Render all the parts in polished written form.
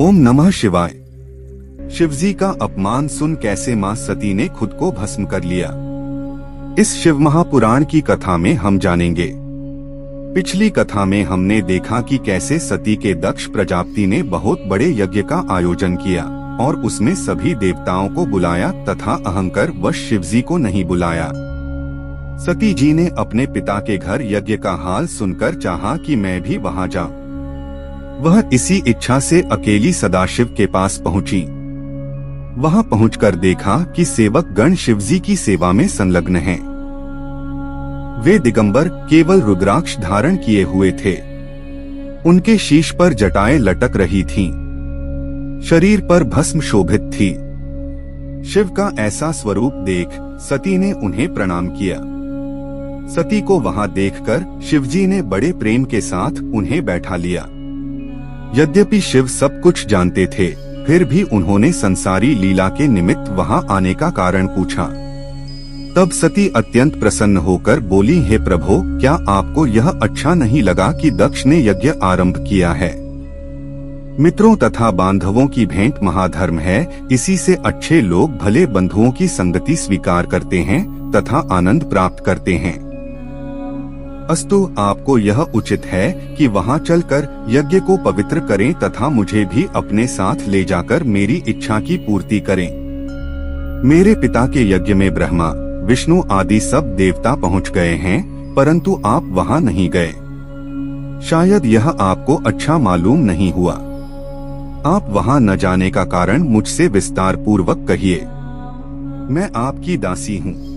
ओम नमः शिवाय। शिवजी का अपमान सुन कैसे मां सती ने खुद को भस्म कर लिया, इस शिव महापुराण की कथा में हम जानेंगे। पिछली कथा में हमने देखा कि कैसे सती के दक्ष प्रजापति ने बहुत बड़े यज्ञ का आयोजन किया और उसमें सभी देवताओं को बुलाया तथा अहंकार वश शिवजी को नहीं बुलाया। सती जी ने अपने पिता के घर यज्ञ का हाल सुनकर चाहा कि मैं भी वहां जाऊं। वह इसी इच्छा से अकेली सदाशिव के पास पहुंची। वहां पहुंचकर देखा कि सेवक गण शिवजी की सेवा में संलग्न हैं। वे दिगंबर केवल रुद्राक्ष धारण किए हुए थे। उनके शीश पर जटाएं लटक रही थीं। शरीर पर भस्म शोभित थी। शिव का ऐसा स्वरूप देख सती ने उन्हें प्रणाम किया। सती को वहां देखकर शिवजी ने बड़े प्रेम के साथ उन्हें बैठा लिया। यद्यपि शिव सब कुछ जानते थे, फिर भी उन्होंने संसारी लीला के निमित्त वहां आने का कारण पूछा। तब सती अत्यंत प्रसन्न होकर बोली, हे प्रभो, क्या आपको यह अच्छा नहीं लगा कि दक्ष ने यज्ञ आरंभ किया है? मित्रों तथा बांधवों की भेंट महाधर्म है। इसी से अच्छे लोग भले बंधुओं की संगति स्वीकार करते हैं तथा आनंद प्राप्त करते हैं। अस्तु, आपको यह उचित है कि वहां चलकर यज्ञ को पवित्र करें तथा मुझे भी अपने साथ ले जाकर मेरी इच्छा की पूर्ति करें। मेरे पिता के यज्ञ में ब्रह्मा, विष्णु आदि सब देवता पहुंच गए हैं, परंतु आप वहां नहीं गए। शायद यह आपको अच्छा मालूम नहीं हुआ। आप वहां न जाने का कारण मुझसे विस्तार पूर्वक कहिए। मैं आपकी दासी हूँ।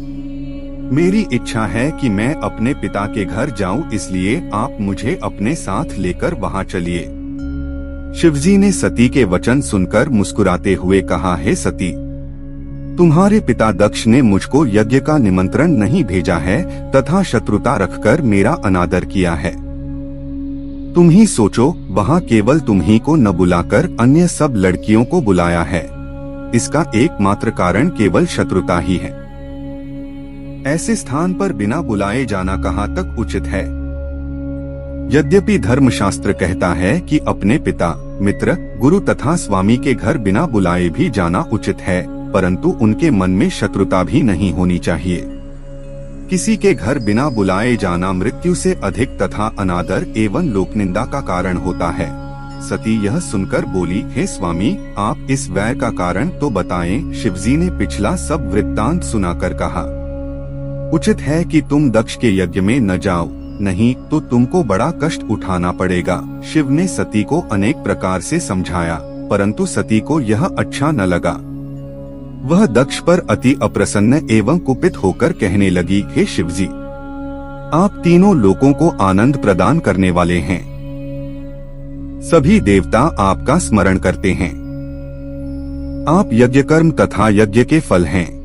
मेरी इच्छा है कि मैं अपने पिता के घर जाऊं, इसलिए आप मुझे अपने साथ लेकर वहां चलिए। शिवजी ने सती के वचन सुनकर मुस्कुराते हुए कहा, हे सती, तुम्हारे पिता दक्ष ने मुझको यज्ञ का निमंत्रण नहीं भेजा है तथा शत्रुता रखकर मेरा अनादर किया है। तुम ही सोचो, वहां केवल तुम ही को न बुलाकर अन्य सब लड़कियों को बुलाया है। इसका एकमात्र कारण केवल शत्रुता ही है। ऐसे स्थान पर बिना बुलाए जाना कहाँ तक उचित है? यद्यपि धर्मशास्त्र कहता है कि अपने पिता, मित्र, गुरु तथा स्वामी के घर बिना बुलाए भी जाना उचित है, परंतु उनके मन में शत्रुता भी नहीं होनी चाहिए। किसी के घर बिना बुलाए जाना मृत्यु से अधिक तथा अनादर एवं लोकनिंदा का कारण होता है। सती यह सुनकर बोली, हे स्वामी, आप इस वैर का कारण तो बताएं। शिवजी ने पिछला सब वृत्तांत सुनाकर कहा, उचित है कि तुम दक्ष के यज्ञ में न जाओ, नहीं तो तुमको बड़ा कष्ट उठाना पड़ेगा। शिव ने सती को अनेक प्रकार से समझाया, परंतु सती को यह अच्छा न लगा। वह दक्ष पर अति अप्रसन्न एवं कुपित होकर कहने लगी, हे शिवजी, आप तीनों लोगों को आनंद प्रदान करने वाले हैं। सभी देवता आपका स्मरण करते हैं। आप यज्ञ कर्म तथा यज्ञ के फल हैं।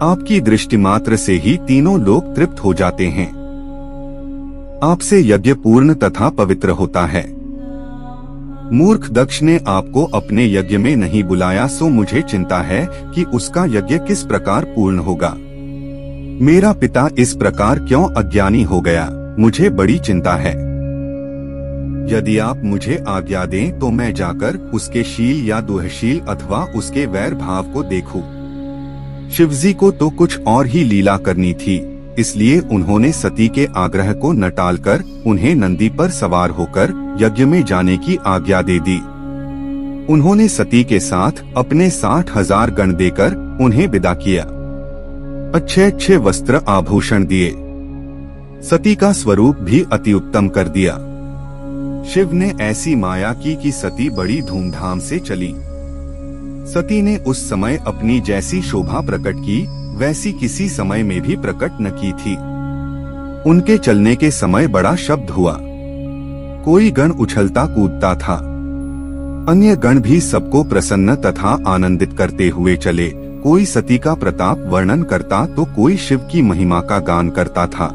आपकी दृष्टि मात्र से ही तीनों लोग तृप्त हो जाते हैं। आपसे यज्ञ पूर्ण तथा पवित्र होता है। मूर्ख दक्ष ने आपको अपने यज्ञ में नहीं बुलाया, सो मुझे चिंता है कि उसका यज्ञ किस प्रकार पूर्ण होगा। मेरा पिता इस प्रकार क्यों अज्ञानी हो गया, मुझे बड़ी चिंता है। यदि आप मुझे आज्ञा दें तो मैं जाकर उसके शील या दुहशील अथवा उसके वैर भाव को देखूं। शिवजी को तो कुछ और ही लीला करनी थी, इसलिए उन्होंने सती के आग्रह को न टालकर उन्हें नंदी पर सवार होकर यज्ञ में जाने की आज्ञा दे दी। उन्होंने सती के साथ अपने 60,000 गण देकर उन्हें विदा किया। अच्छे अच्छे वस्त्र आभूषण दिए। सती का स्वरूप भी अति उत्तम कर दिया। शिव ने ऐसी माया की कि सती बड़ी धूमधाम से चली। सती ने उस समय अपनी जैसी शोभा प्रकट की, वैसी किसी समय में भी प्रकट न की थी। उनके चलने के समय बड़ा शब्द हुआ। कोई गण उछलता कूदता था। अन्य गण भी सबको प्रसन्न तथा आनंदित करते हुए चले। कोई सती का प्रताप वर्णन करता तो कोई शिव की महिमा का गान करता था।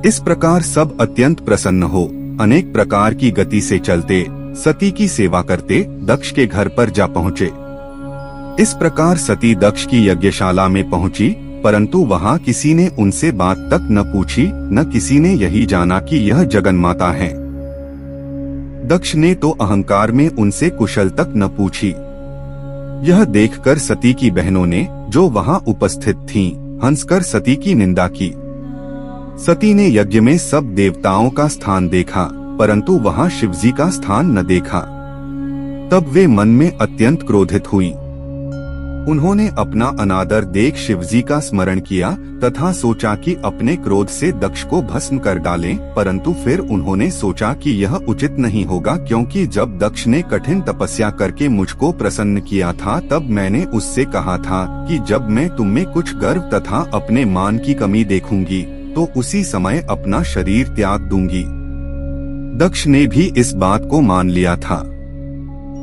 इस प्रकार सब अत्यंत प्रसन्न हो अनेक प्रकार की गति से चलते सती की सेवा करते दक्ष के घर पर जा पहुँचे। इस प्रकार सती दक्ष की यज्ञशाला में पहुंची, परंतु वहां किसी ने उनसे बात तक न पूछी, न किसी ने यही जाना कि यह जगन्माता है। दक्ष ने तो अहंकार में उनसे कुशल तक न पूछी। यह देखकर सती की बहनों ने, जो वहां उपस्थित थीं, हंसकर सती की निंदा की। सती ने यज्ञ में सब देवताओं का स्थान देखा, परंतु वहां शिवजी का स्थान न देखा। तब वे मन में अत्यंत क्रोधित हुईं। उन्होंने अपना अनादर देख शिवजी का स्मरण किया तथा सोचा कि अपने क्रोध से दक्ष को भस्म कर डालें, परंतु फिर उन्होंने सोचा कि यह उचित नहीं होगा, क्योंकि जब दक्ष ने कठिन तपस्या करके मुझको प्रसन्न किया था, तब मैंने उससे कहा था कि जब मैं तुम में कुछ गर्व तथा अपने मान की कमी देखूंगी तो उसी समय अपना शरीर त्याग दूंगी। दक्ष ने भी इस बात को मान लिया था।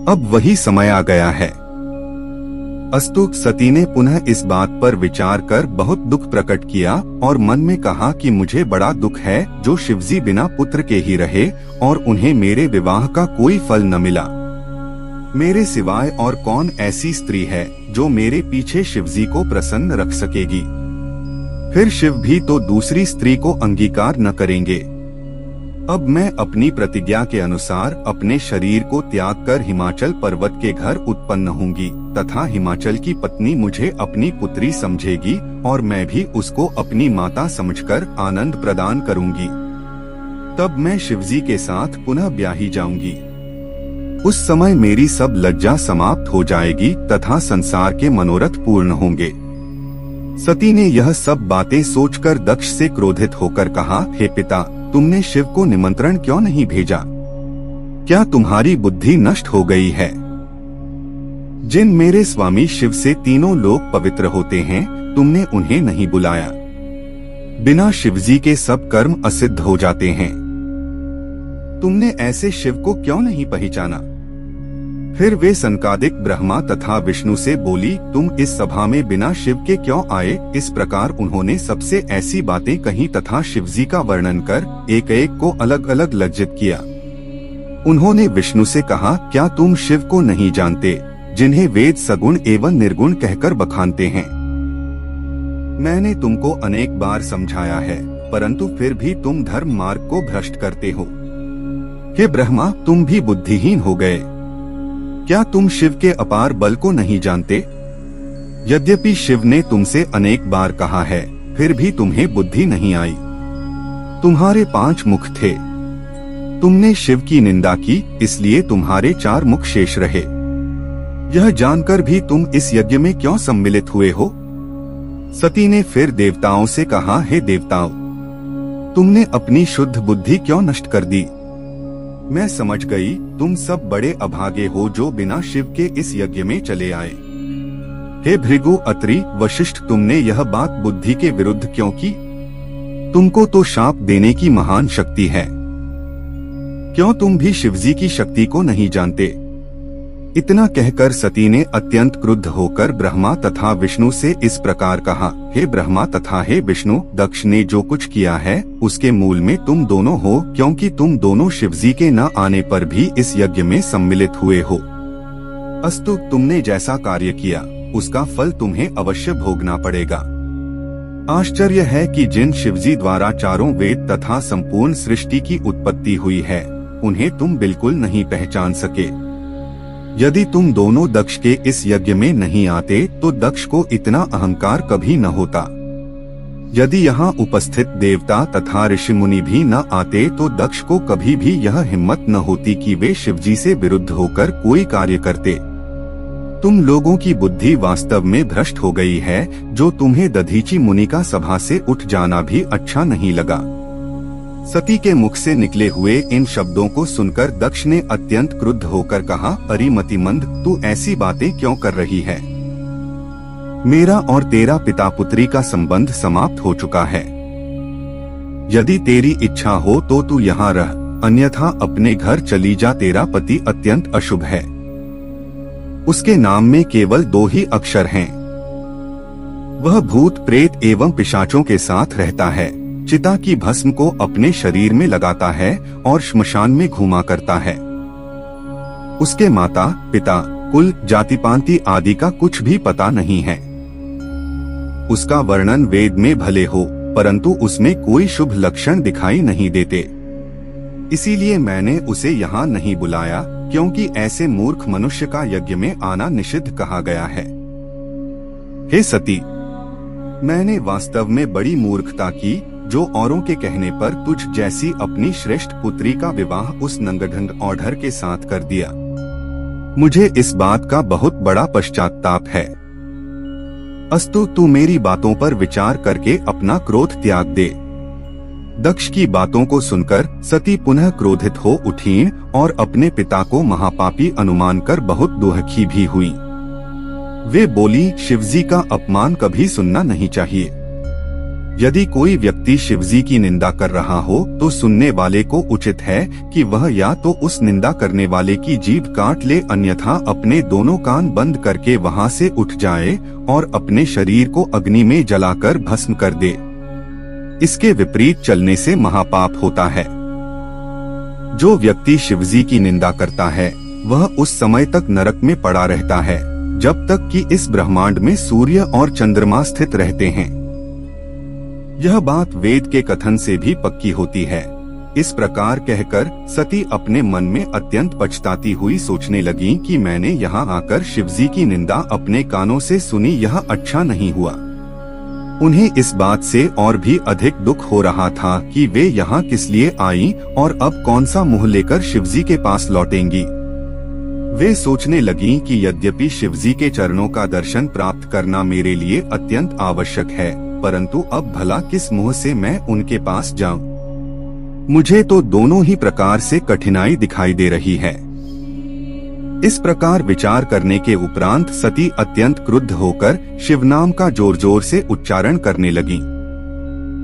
अब वही समय आ गया है। अस्तु, सती ने पुनः इस बात पर विचार कर बहुत दुख प्रकट किया और मन में कहा कि मुझे बड़ा दुख है जो शिवजी बिना पुत्र के ही रहे और उन्हें मेरे विवाह का कोई फल न मिला। मेरे सिवाय और कौन ऐसी स्त्री है जो मेरे पीछे शिवजी को प्रसन्न रख सकेगी? फिर शिव भी तो दूसरी स्त्री को अंगीकार न करेंगे। अब मैं अपनी प्रतिज्ञा के अनुसार अपने शरीर को त्याग कर हिमाचल पर्वत के घर उत्पन्न होंगी तथा हिमाचल की पत्नी मुझे अपनी पुत्री समझेगी और मैं भी उसको अपनी माता समझकर आनंद प्रदान करूंगी। तब मैं शिवजी के साथ पुनः ब्याही जाऊंगी। उस समय मेरी सब लज्जा समाप्त हो जाएगी तथा संसार के मनोरथ पूर्ण होंगे। सती ने यह सब बातें सोचकर दक्ष से क्रोधित होकर कहा, हे पिता, तुमने शिव को निमंत्रण क्यों नहीं भेजा? क्या तुम्हारी बुद्धि नष्ट हो गई है? जिन मेरे स्वामी शिव से तीनों लोग पवित्र होते हैं, तुमने उन्हें नहीं बुलाया। बिना शिवजी के सब कर्म असिद्ध हो जाते हैं। तुमने ऐसे शिव को क्यों नहीं पहचाना? फिर वे सनकादिक ब्रह्मा तथा विष्णु से बोली, तुम इस सभा में बिना शिव के क्यों आए? इस प्रकार उन्होंने सबसे ऐसी बातें कही तथा शिवजी का वर्णन कर एक एक को अलग अलग लज्जित किया। उन्होंने विष्णु से कहा, क्या तुम शिव को नहीं जानते, जिन्हें वेद सगुण एवं निर्गुण कहकर बखानते हैं? मैंने तुमको अनेक बार समझाया है, परंतु फिर भी तुम धर्म मार्ग को भ्रष्ट करते हो। हे ब्रह्मा, तुम भी बुद्धिहीन हो गए। क्या तुम शिव के अपार बल को नहीं जानते? यद्यपि शिव ने तुमसे अनेक बार कहा है, फिर भी तुम्हें बुद्धि नहीं आई। तुम्हारे 5 मुख थे। तुमने शिव की निंदा की, इसलिए तुम्हारे 4 मुख शेष रहे। यह जानकर भी तुम इस यज्ञ में क्यों सम्मिलित हुए हो? सती ने फिर देवताओं से कहा, हे देवताओं, तुमने अपनी शुद्ध बुद्धि क्यों नष्ट कर दी? मैं समझ गई, तुम सब बड़े अभागे हो जो बिना शिव के इस यज्ञ में चले आए। हे भृगु, अत्रि, वशिष्ठ, तुमने यह बात बुद्धि के विरुद्ध क्यों की? तुमको तो शाप देने की महान शक्ति है। क्यों तुम भी शिवजी की शक्ति को नहीं जानते? इतना कहकर सती ने अत्यंत क्रुद्ध होकर ब्रह्मा तथा विष्णु से इस प्रकार कहा, हे ब्रह्मा तथा हे विष्णु, दक्ष ने जो कुछ किया है उसके मूल में तुम दोनों हो, क्योंकि तुम दोनों शिवजी के न आने पर भी इस यज्ञ में सम्मिलित हुए हो। अस्तु, तुमने जैसा कार्य किया उसका फल तुम्हें अवश्य भोगना पड़ेगा। आश्चर्य है कि जिन शिवजी द्वारा चारों वेद तथा संपूर्ण सृष्टि की उत्पत्ति हुई है, उन्हें तुम बिल्कुल नहीं पहचान सके। यदि तुम दोनों दक्ष के इस यज्ञ में नहीं आते तो दक्ष को इतना अहंकार कभी न होता। यदि यहाँ उपस्थित देवता तथा ऋषि मुनि भी न आते तो दक्ष को कभी भी यह हिम्मत न होती कि वे शिवजी से विरुद्ध होकर कोई कार्य करते। तुम लोगों की बुद्धि वास्तव में भ्रष्ट हो गई है, जो तुम्हें दधीची मुनि का सभा से उठ जाना भी अच्छा नहीं लगा। सती के मुख से निकले हुए इन शब्दों को सुनकर दक्ष ने अत्यंत क्रुद्ध होकर कहा, अरे मतिमंद, तू ऐसी बातें क्यों कर रही है? मेरा और तेरा पिता पुत्री का संबंध समाप्त हो चुका है। यदि तेरी इच्छा हो तो तू यहाँ रह, अन्यथा अपने घर चली जा। तेरा पति अत्यंत अशुभ है। उसके नाम में केवल 2 ही अक्षर हैं। वह भूत प्रेत एवं पिशाचों के साथ रहता है, चिता की भस्म को अपने शरीर में लगाता है और श्मशान में घूमा करता है। उसके माता पिता कुल जाति पांति आदि का कुछ भी पता नहीं है। उसका वर्णन वेद में भले हो, परंतु उसमें कोई शुभ लक्षण दिखाई नहीं देते। इसीलिए मैंने उसे यहाँ नहीं बुलाया, क्योंकि ऐसे मूर्ख मनुष्य का यज्ञ में आना निषिद्ध कहा गया है। हे सती, मैंने वास्तव में बड़ी मूर्खता की जो औरों के कहने पर तुझ जैसी अपनी श्रेष्ठ पुत्री का विवाह उस नंगढंग औढ़र के साथ कर दिया। मुझे इस बात का बहुत बड़ा पश्चाताप है। अस्तु, तू मेरी बातों पर विचार करके अपना क्रोध त्याग दे। दक्ष की बातों को सुनकर सती पुनः क्रोधित हो उठी और अपने पिता को महापापी अनुमान कर बहुत दुखी भी हुई। वे बोली, शिवजी का अपमान कभी सुनना नहीं चाहिए। यदि कोई व्यक्ति शिवजी की निंदा कर रहा हो तो सुनने वाले को उचित है कि वह या तो उस निंदा करने वाले की जीभ काट ले, अन्यथा अपने दोनों कान बंद करके वहां से उठ जाए और अपने शरीर को अग्नि में जलाकर भस्म कर दे। इसके विपरीत चलने से महापाप होता है। जो व्यक्ति शिवजी की निंदा करता है वह उस समय तक नरक में पड़ा रहता है जब तक कि इस ब्रह्मांड में सूर्य और चंद्रमा स्थित रहते हैं। यह बात वेद के कथन से भी पक्की होती है। इस प्रकार कहकर सती अपने मन में अत्यंत पछताती हुई सोचने लगी कि मैंने यहाँ आकर शिवजी की निंदा अपने कानों से सुनी, यह अच्छा नहीं हुआ। उन्हें इस बात से और भी अधिक दुख हो रहा था कि वे यहाँ किस लिए आईं और अब कौन सा मुंह लेकर शिवजी के पास लौटेंगी। वे सोचने लगीं कि यद्यपि शिवजी के चरणों का दर्शन प्राप्त करना मेरे लिए अत्यंत आवश्यक है, परंतु अब भला किस मुंह से मैं उनके पास जाऊं? मुझे तो दोनों ही प्रकार से कठिनाई दिखाई दे रही है। इस प्रकार विचार करने के उपरांत सती अत्यंत क्रुद्ध होकर शिव नाम का जोर जोर से उच्चारण करने लगी।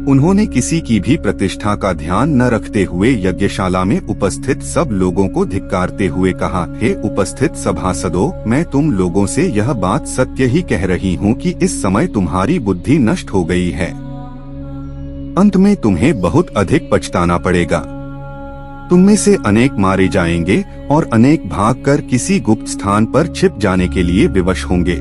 उन्होंने किसी की भी प्रतिष्ठा का ध्यान न रखते हुए यज्ञशाला में उपस्थित सब लोगों को धिक्कारते हुए कहा, हे उपस्थित सभासदों, मैं तुम लोगों से यह बात सत्य ही कह रही हूँ कि इस समय तुम्हारी बुद्धि नष्ट हो गई है। अंत में तुम्हें बहुत अधिक पछताना पड़ेगा। तुम में से अनेक मारे जाएंगे और अनेक भागकर किसी गुप्त स्थान पर छिप जाने के लिए विवश होंगे।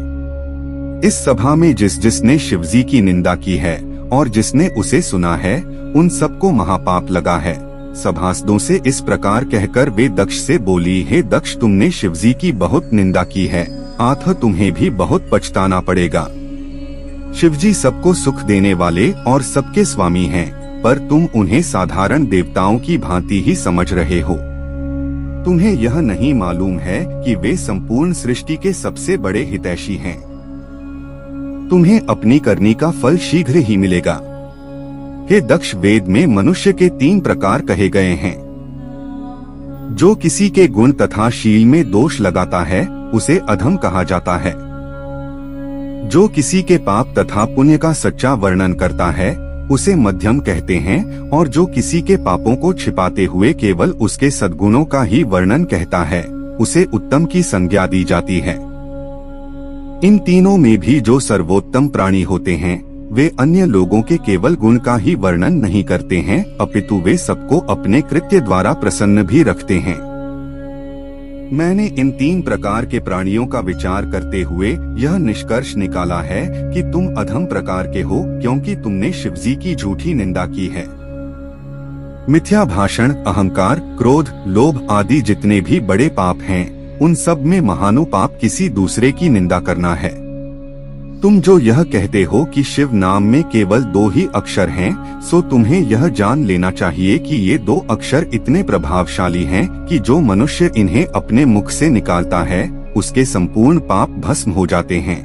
इस सभा में जिसने शिवजी की निंदा की है और जिसने उसे सुना है, उन सबको महापाप लगा है। सभासदों से इस प्रकार कहकर वे दक्ष से बोली, हे दक्ष, तुमने शिवजी की बहुत निंदा की है, अतः तुम्हें भी बहुत पछताना पड़ेगा। शिवजी सबको सुख देने वाले और सबके स्वामी हैं, पर तुम उन्हें साधारण देवताओं की भांति ही समझ रहे हो। तुम्हें यह नहीं मालूम है कि वे संपूर्ण सृष्टि के सबसे बड़े हितैषी हैं। तुम्हें अपनी करनी का फल शीघ्र ही मिलेगा। हे दक्ष, वेद में मनुष्य के 3 प्रकार कहे गए हैं। जो किसी के गुण तथा शील में दोष लगाता है उसे अधम कहा जाता है। जो किसी के पाप तथा पुण्य का सच्चा वर्णन करता है उसे मध्यम कहते हैं, और जो किसी के पापों को छिपाते हुए केवल उसके सद्गुणों का ही वर्णन कहता है उसे उत्तम की संज्ञा दी जाती है। इन तीनों में भी जो सर्वोत्तम प्राणी होते हैं वे अन्य लोगों के केवल गुण का ही वर्णन नहीं करते हैं, अपितु वे सबको अपने कृत्य द्वारा प्रसन्न भी रखते हैं। मैंने इन 3 प्रकार के प्राणियों का विचार करते हुए यह निष्कर्ष निकाला है कि तुम अधम प्रकार के हो, क्योंकि तुमने शिवजी की झूठी निंदा की है। मिथ्या भाषण, अहंकार, क्रोध, लोभ आदि जितने भी बड़े पाप हैं, उन सब में महानुपाप किसी दूसरे की निंदा करना है। तुम जो यह कहते हो कि शिव नाम में केवल 2 ही अक्षर हैं, सो तुम्हें यह जान लेना चाहिए कि ये 2 अक्षर इतने प्रभावशाली हैं कि जो मनुष्य इन्हें अपने मुख से निकालता है उसके संपूर्ण पाप भस्म हो जाते हैं।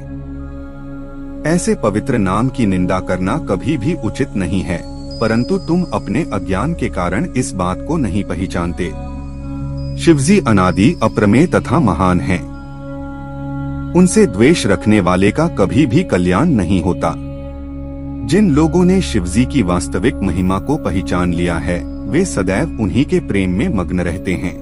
ऐसे पवित्र नाम की निंदा करना कभी भी उचित नहीं है, परंतु तुम अपने अज्ञान के कारण इस बात को नहीं पहचानते। शिवजी अनादि, अप्रमेय तथा महान हैं। उनसे द्वेष रखने वाले का कभी भी कल्याण नहीं होता। जिन लोगों ने शिवजी की वास्तविक महिमा को पहचान लिया है वे सदैव उन्हीं के प्रेम में मग्न रहते हैं।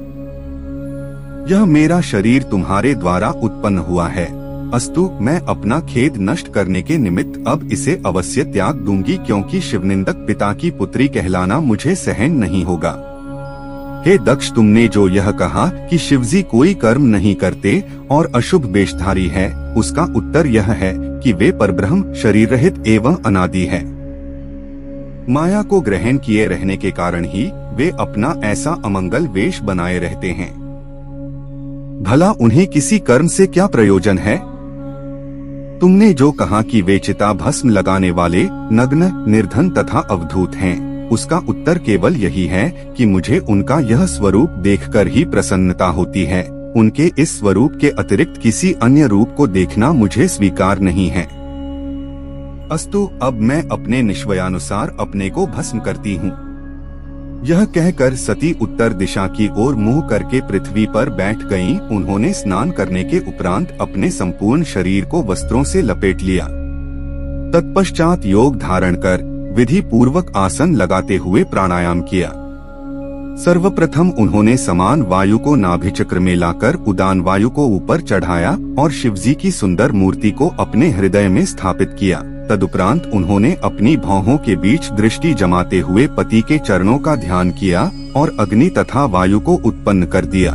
यह मेरा शरीर तुम्हारे द्वारा उत्पन्न हुआ है, अस्तु मैं अपना खेद नष्ट करने के निमित्त अब इसे अवश्य त्याग दूंगी, क्योंकि शिवनिंदक पिता की पुत्री कहलाना मुझे सहन नहीं होगा। हे दक्ष, तुमने जो यह कहा कि शिवजी कोई कर्म नहीं करते और अशुभ वेशधारी है, उसका उत्तर यह है कि वे परब्रह्म, शरीर रहित एवं अनादि है। माया को ग्रहण किए रहने के कारण ही वे अपना ऐसा अमंगल वेश बनाए रहते हैं। भला उन्हें किसी कर्म से क्या प्रयोजन है? तुमने जो कहा कि वे चिता भस्म लगाने वाले, नग्न, निर्धन तथा अवधूत हैं, उसका उत्तर केवल यही है कि मुझे उनका यह स्वरूप देखकर ही प्रसन्नता होती है। उनके इस स्वरूप के अतिरिक्त किसी अन्य रूप को देखना मुझे स्वीकार नहीं है। अस्तु, अब मैं अपने निश्चयानुसार अपने को भस्म करती हूँ। यह कहकर सती उत्तर दिशा की ओर मुंह करके पृथ्वी पर बैठ गईं। उन्होंने स्नान करने के उपरांत अपने संपूर्ण शरीर को वस्त्रों से लपेट लिया। तत्पश्चात योग धारण कर विधि पूर्वक आसन लगाते हुए प्राणायाम किया। सर्वप्रथम उन्होंने समान वायु को नाभि चक्र में लाकर उदान वायु को ऊपर चढ़ाया और शिवजी की सुंदर मूर्ति को अपने हृदय में स्थापित किया। तदुपरांत उन्होंने अपनी भौहों के बीच दृष्टि जमाते हुए पति के चरणों का ध्यान किया और अग्नि तथा वायु को उत्पन्न कर दिया।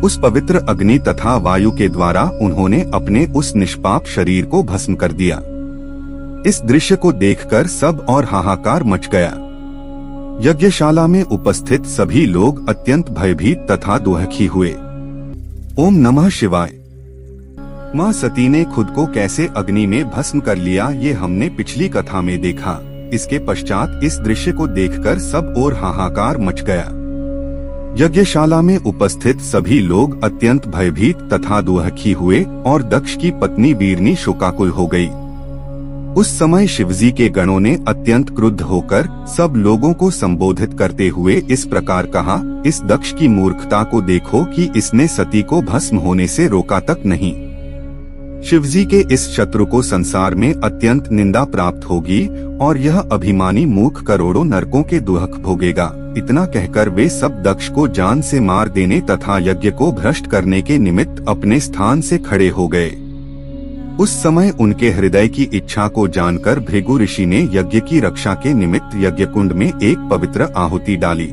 उस पवित्र अग्नि तथा वायु के द्वारा उन्होंने अपने उस निष्पाप शरीर को भस्म कर दिया। इस दृश्य को देखकर सब और हाहाकार मच गया। यज्ञशाला में उपस्थित सभी लोग अत्यंत भयभीत तथा दुखी हुए। ओम नमः शिवाय। माँ सती ने खुद को कैसे अग्नि में भस्म कर लिया, ये हमने पिछली कथा में देखा। इसके पश्चात इस दृश्य को देखकर सब और हाहाकार मच गया। यज्ञशाला में उपस्थित सभी लोग अत्यंत भयभीत तथा दुखी हुए और दक्ष की पत्नी वीरनी शोकाकुल हो गई। उस समय शिवजी के गणों ने अत्यंत क्रुद्ध होकर सब लोगों को संबोधित करते हुए इस प्रकार कहा, इस दक्ष की मूर्खता को देखो कि इसने सती को भस्म होने से रोका तक नहीं। शिवजी के इस शत्रु को संसार में अत्यंत निंदा प्राप्त होगी और यह अभिमानी मूर्ख करोड़ों नरकों के दुख भोगेगा। इतना कहकर वे सब दक्ष को जान से मार देने तथा यज्ञ को भ्रष्ट करने के निमित्त अपने स्थान से खड़े हो गए। उस समय उनके हृदय की इच्छा को जानकर भृगु ऋषि ने यज्ञ की रक्षा के निमित्त यज्ञ कुंड में एक पवित्र आहुति डाली।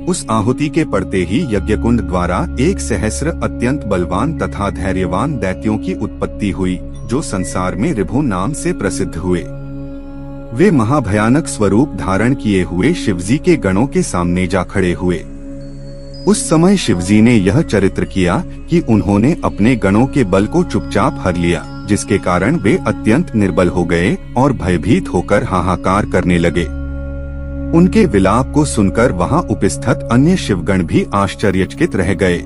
उस आहुति के पड़ते ही यज्ञ कुंड द्वारा 1 सहस्र अत्यंत बलवान तथा धैर्यवान दैत्यों की उत्पत्ति हुई, जो संसार में ऋभु नाम से प्रसिद्ध हुए। वे महाभयानक स्वरूप धारण किए हुए शिवजी के गणों के सामने जा खड़े हुए। उस समय शिवजी ने यह चरित्र किया कि उन्होंने अपने गणों के बल को चुपचाप हर लिया, जिसके कारण वे अत्यंत निर्बल हो गए और भयभीत होकर हाहाकार करने लगे। उनके विलाप को सुनकर वहां उपस्थित अन्य शिवगण भी आश्चर्यचकित रह गए।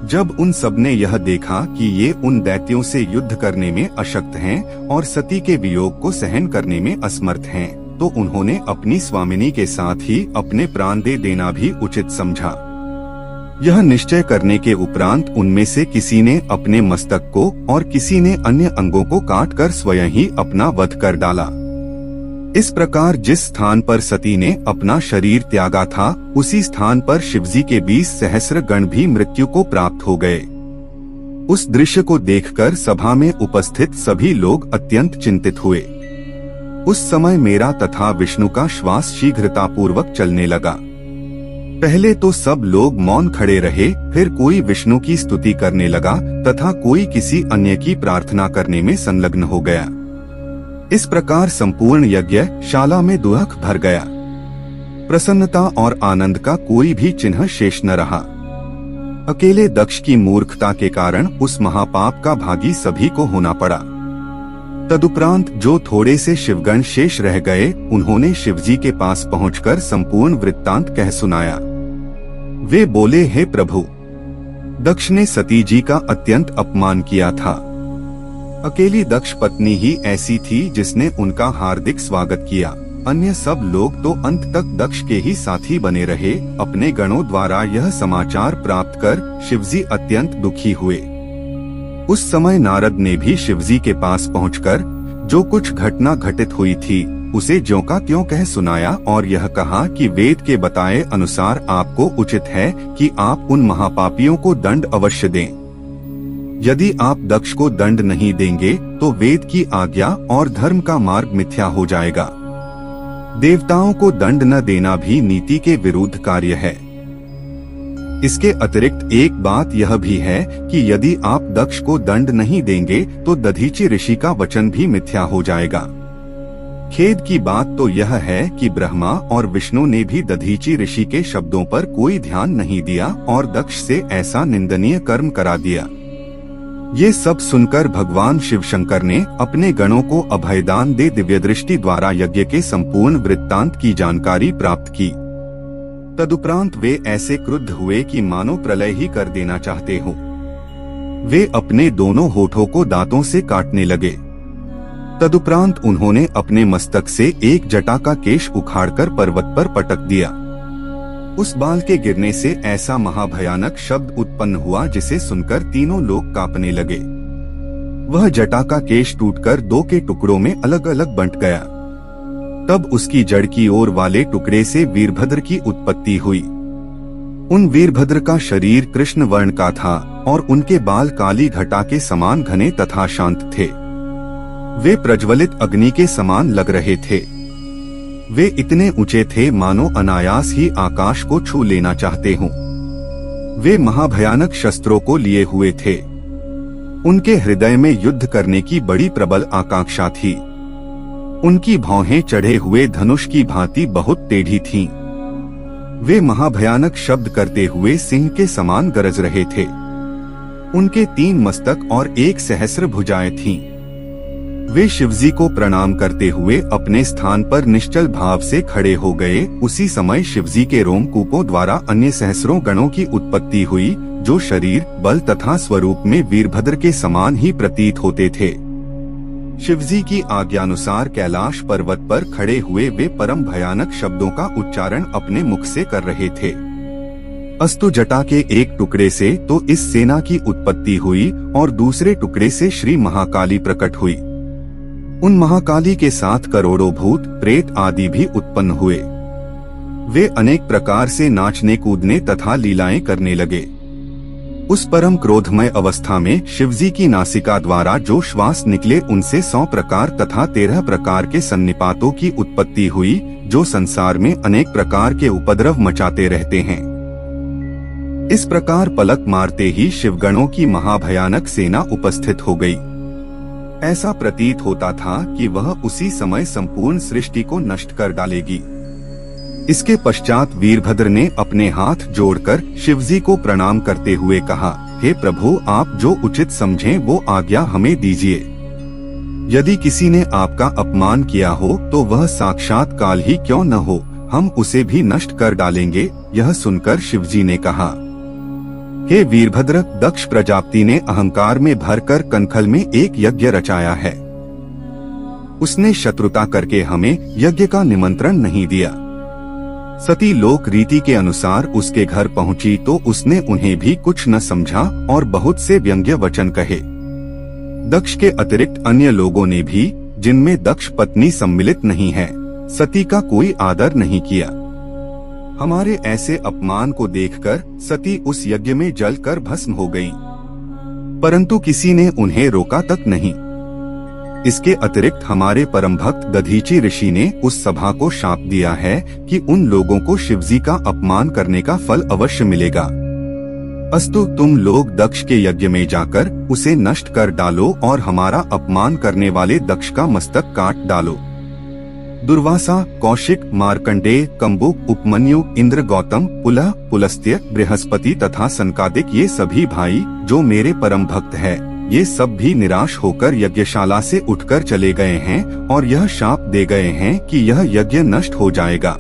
जब उन सबने यह देखा कि ये उन दैत्यों से युद्ध करने में अशक्त हैं और सती के वियोग को सहन करने में असमर्थ हैं, तो उन्होंने अपनी स्वामिनी के साथ ही अपने प्राण दे देना भी उचित समझा। यह निश्चय करने के उपरांत उनमें से किसी ने अपने मस्तक को और किसी ने अन्य अंगों को काटकर स्वयं ही अपना वध कर डाला। इस प्रकार जिस स्थान पर सती ने अपना शरीर त्यागा था, उसी स्थान पर शिवजी के 20 सहस्र गण भी मृत्यु को प्राप्त हो गए। उस दृश्य को देखकर सभा में उपस्थित सभी लोग अत्यंत चिंतित हुए। उस समय मेरा तथा विष्णु का श्वास शीघ्रता पूर्वक चलने लगा। पहले तो सब लोग मौन खड़े रहे, फिर कोई विष्णु की स्तुति करने लगा तथा कोई किसी अन्य की प्रार्थना करने में संलग्न हो गया। इस प्रकार संपूर्ण यज्ञ शाला में दुख भर गया। प्रसन्नता और आनंद का कोई भी चिन्ह शेष न रहा। अकेले दक्ष की मूर्खता के कारण उस महापाप का भागी सभी को होना पड़ा। तदुपरांत जो थोड़े से शिवगण शेष रह गए, उन्होंने शिवजी के पास पहुंचकर संपूर्ण वृत्तांत कह सुनाया। वे बोले, हे प्रभु, दक्ष ने सती जी का अत्यंत अपमान किया था। अकेली दक्ष पत्नी ही ऐसी थी जिसने उनका हार्दिक स्वागत किया। अन्य सब लोग तो अंत तक दक्ष के ही साथी बने रहे। अपने गणों द्वारा यह समाचार प्राप्त कर शिवजी अत्यंत दुखी हुए। उस समय नारद ने भी शिवजी के पास पहुंचकर जो कुछ घटना घटित हुई थी उसे ज्यों का त्यों कह सुनाया और यह कहा कि वेद के बताए अनुसार आपको उचित है कि आप उन महापापियों को दंड अवश्य दें। यदि आप दक्ष को दंड नहीं देंगे तो वेद की आज्ञा और धर्म का मार्ग मिथ्या हो जाएगा। देवताओं को दंड न देना भी नीति के विरुद्ध कार्य है। इसके अतिरिक्त एक बात यह भी है कि यदि आप दक्ष को दंड नहीं देंगे तो दधीचि ऋषि का वचन भी मिथ्या हो जाएगा। खेद की बात तो यह है कि ब्रह्मा और विष्णु ने भी दधीची ऋषि के शब्दों पर कोई ध्यान नहीं दिया और दक्ष से ऐसा निंदनीय कर्म करा दिया। ये सब सुनकर भगवान शिव शंकर ने अपने गणों को अभयदान दे दिव्यदृष्टि द्वारा यज्ञ के संपूर्ण वृत्तांत की जानकारी प्राप्त की। तदुपरांत वे ऐसे क्रुद्ध हुए कि मानो प्रलय ही कर देना चाहते हो। वे अपने दोनों होठों को दांतों से काटने लगे। तदुपरांत उन्होंने अपने मस्तक से एक जटा का केश उखाड़कर पर्वत पर पटक दिया। उस बाल के गिरने से ऐसा महाभयानक शब्द उत्पन्न हुआ जिसे सुनकर तीनों लोग कांपने लगे। वह जटा का केश टूटकर दो के टुकड़ों में अलग अलग बंट गया। तब उसकी जड़ की ओर वाले टुकड़े से वीरभद्र की उत्पत्ति हुई। उन वीरभद्र का शरीर कृष्ण वर्ण का था और उनके बाल काली घटा के समान घने तथा शांत थे। वे प्रज्वलित अग्नि के समान लग रहे थे। वे इतने ऊंचे थे मानो अनायास ही आकाश को छू लेना चाहते हों। वे महाभयानक शस्त्रों को लिए हुए थे। उनके हृदय में युद्ध करने की बड़ी प्रबल आकांक्षा थी। उनकी भौहें चढ़े हुए धनुष की भांति बहुत टेढ़ी थीं। वे महाभयानक शब्द करते हुए सिंह के समान गरज रहे थे। उनके 3 मस्तक और 1 सहस्र भुजाएं थीं। वे शिवजी को प्रणाम करते हुए अपने स्थान पर निश्चल भाव से खड़े हो गए। उसी समय शिवजी के रोमकूपों द्वारा अन्य सहस्रों गणों की उत्पत्ति हुई, जो शरीर, बल तथा स्वरूप में वीरभद्र के समान ही प्रतीत होते थे। शिवजी की आज्ञानुसार कैलाश पर्वत पर खड़े हुए वे परम भयानक शब्दों का उच्चारण अपने मुख से कर रहे थे। अस्तु जटा के एक टुकड़े से तो इस सेना की उत्पत्ति हुई और दूसरे टुकड़े से श्री महाकाली प्रकट हुई। उन महाकाली के साथ करोड़ों भूत, प्रेत आदि भी उत्पन्न हुए। वे अनेक प्रकार से नाचने कूदने तथा लीलाएं करने लगे। उस परम क्रोधमय अवस्था में शिवजी की नासिका द्वारा जो श्वास निकले उनसे 100 प्रकार तथा 13 प्रकार के सन्निपातों की उत्पत्ति हुई, जो संसार में अनेक प्रकार के उपद्रव मचाते रहते हैं। इस प्रकार पलक मारते ही शिवगणों की महाभयानक सेना उपस्थित हो गई। ऐसा प्रतीत होता था कि वह उसी समय संपूर्ण सृष्टि को नष्ट कर डालेगी। इसके पश्चात वीरभद्र ने अपने हाथ जोड़कर शिवजी को प्रणाम करते हुए कहा, हे प्रभु, आप जो उचित समझें वो आज्ञा हमें दीजिए। यदि किसी ने आपका अपमान किया हो तो वह साक्षात काल ही क्यों न हो, हम उसे भी नष्ट कर डालेंगे। यह सुनकर शिवजी ने कहा, हे वीरभद्र, दक्ष प्रजापति ने अहंकार में भरकर कनखल में एक यज्ञ रचाया है। उसने शत्रुता करके हमें यज्ञ का निमंत्रण नहीं दिया। सती लोक रीति के अनुसार उसके घर पहुंची तो उसने उन्हें भी कुछ न समझा और बहुत से व्यंग्य वचन कहे। दक्ष के अतिरिक्त अन्य लोगों ने भी, जिनमें दक्ष पत्नी सम्मिलित नहीं है, सती का कोई आदर नहीं किया। हमारे ऐसे अपमान को देखकर सती उस यज्ञ में जलकर भस्म हो गईं, परंतु किसी ने उन्हें रोका तक नहीं। इसके अतिरिक्त हमारे परम भक्त दधीची ऋषि ने उस सभा को शाप दिया है कि उन लोगों को शिवजी का अपमान करने का फल अवश्य मिलेगा। अस्तु, तुम लोग दक्ष के यज्ञ में जाकर उसे नष्ट कर डालो और हमारा अपमान करने वाले दक्ष का मस्तक काट डालो। दुर्वासा, कौशिक, मार्कंडेय, कंबुक, उपमन्यु, इंद्र, गौतम, पुलह, पुलस्त्य, बृहस्पति तथा संकादिक, ये सभी भाई जो मेरे परम भक्त हैं, ये सब भी निराश होकर यज्ञशाला से उठकर चले गए हैं और यह शाप दे गए हैं कि यह यज्ञ नष्ट हो जाएगा।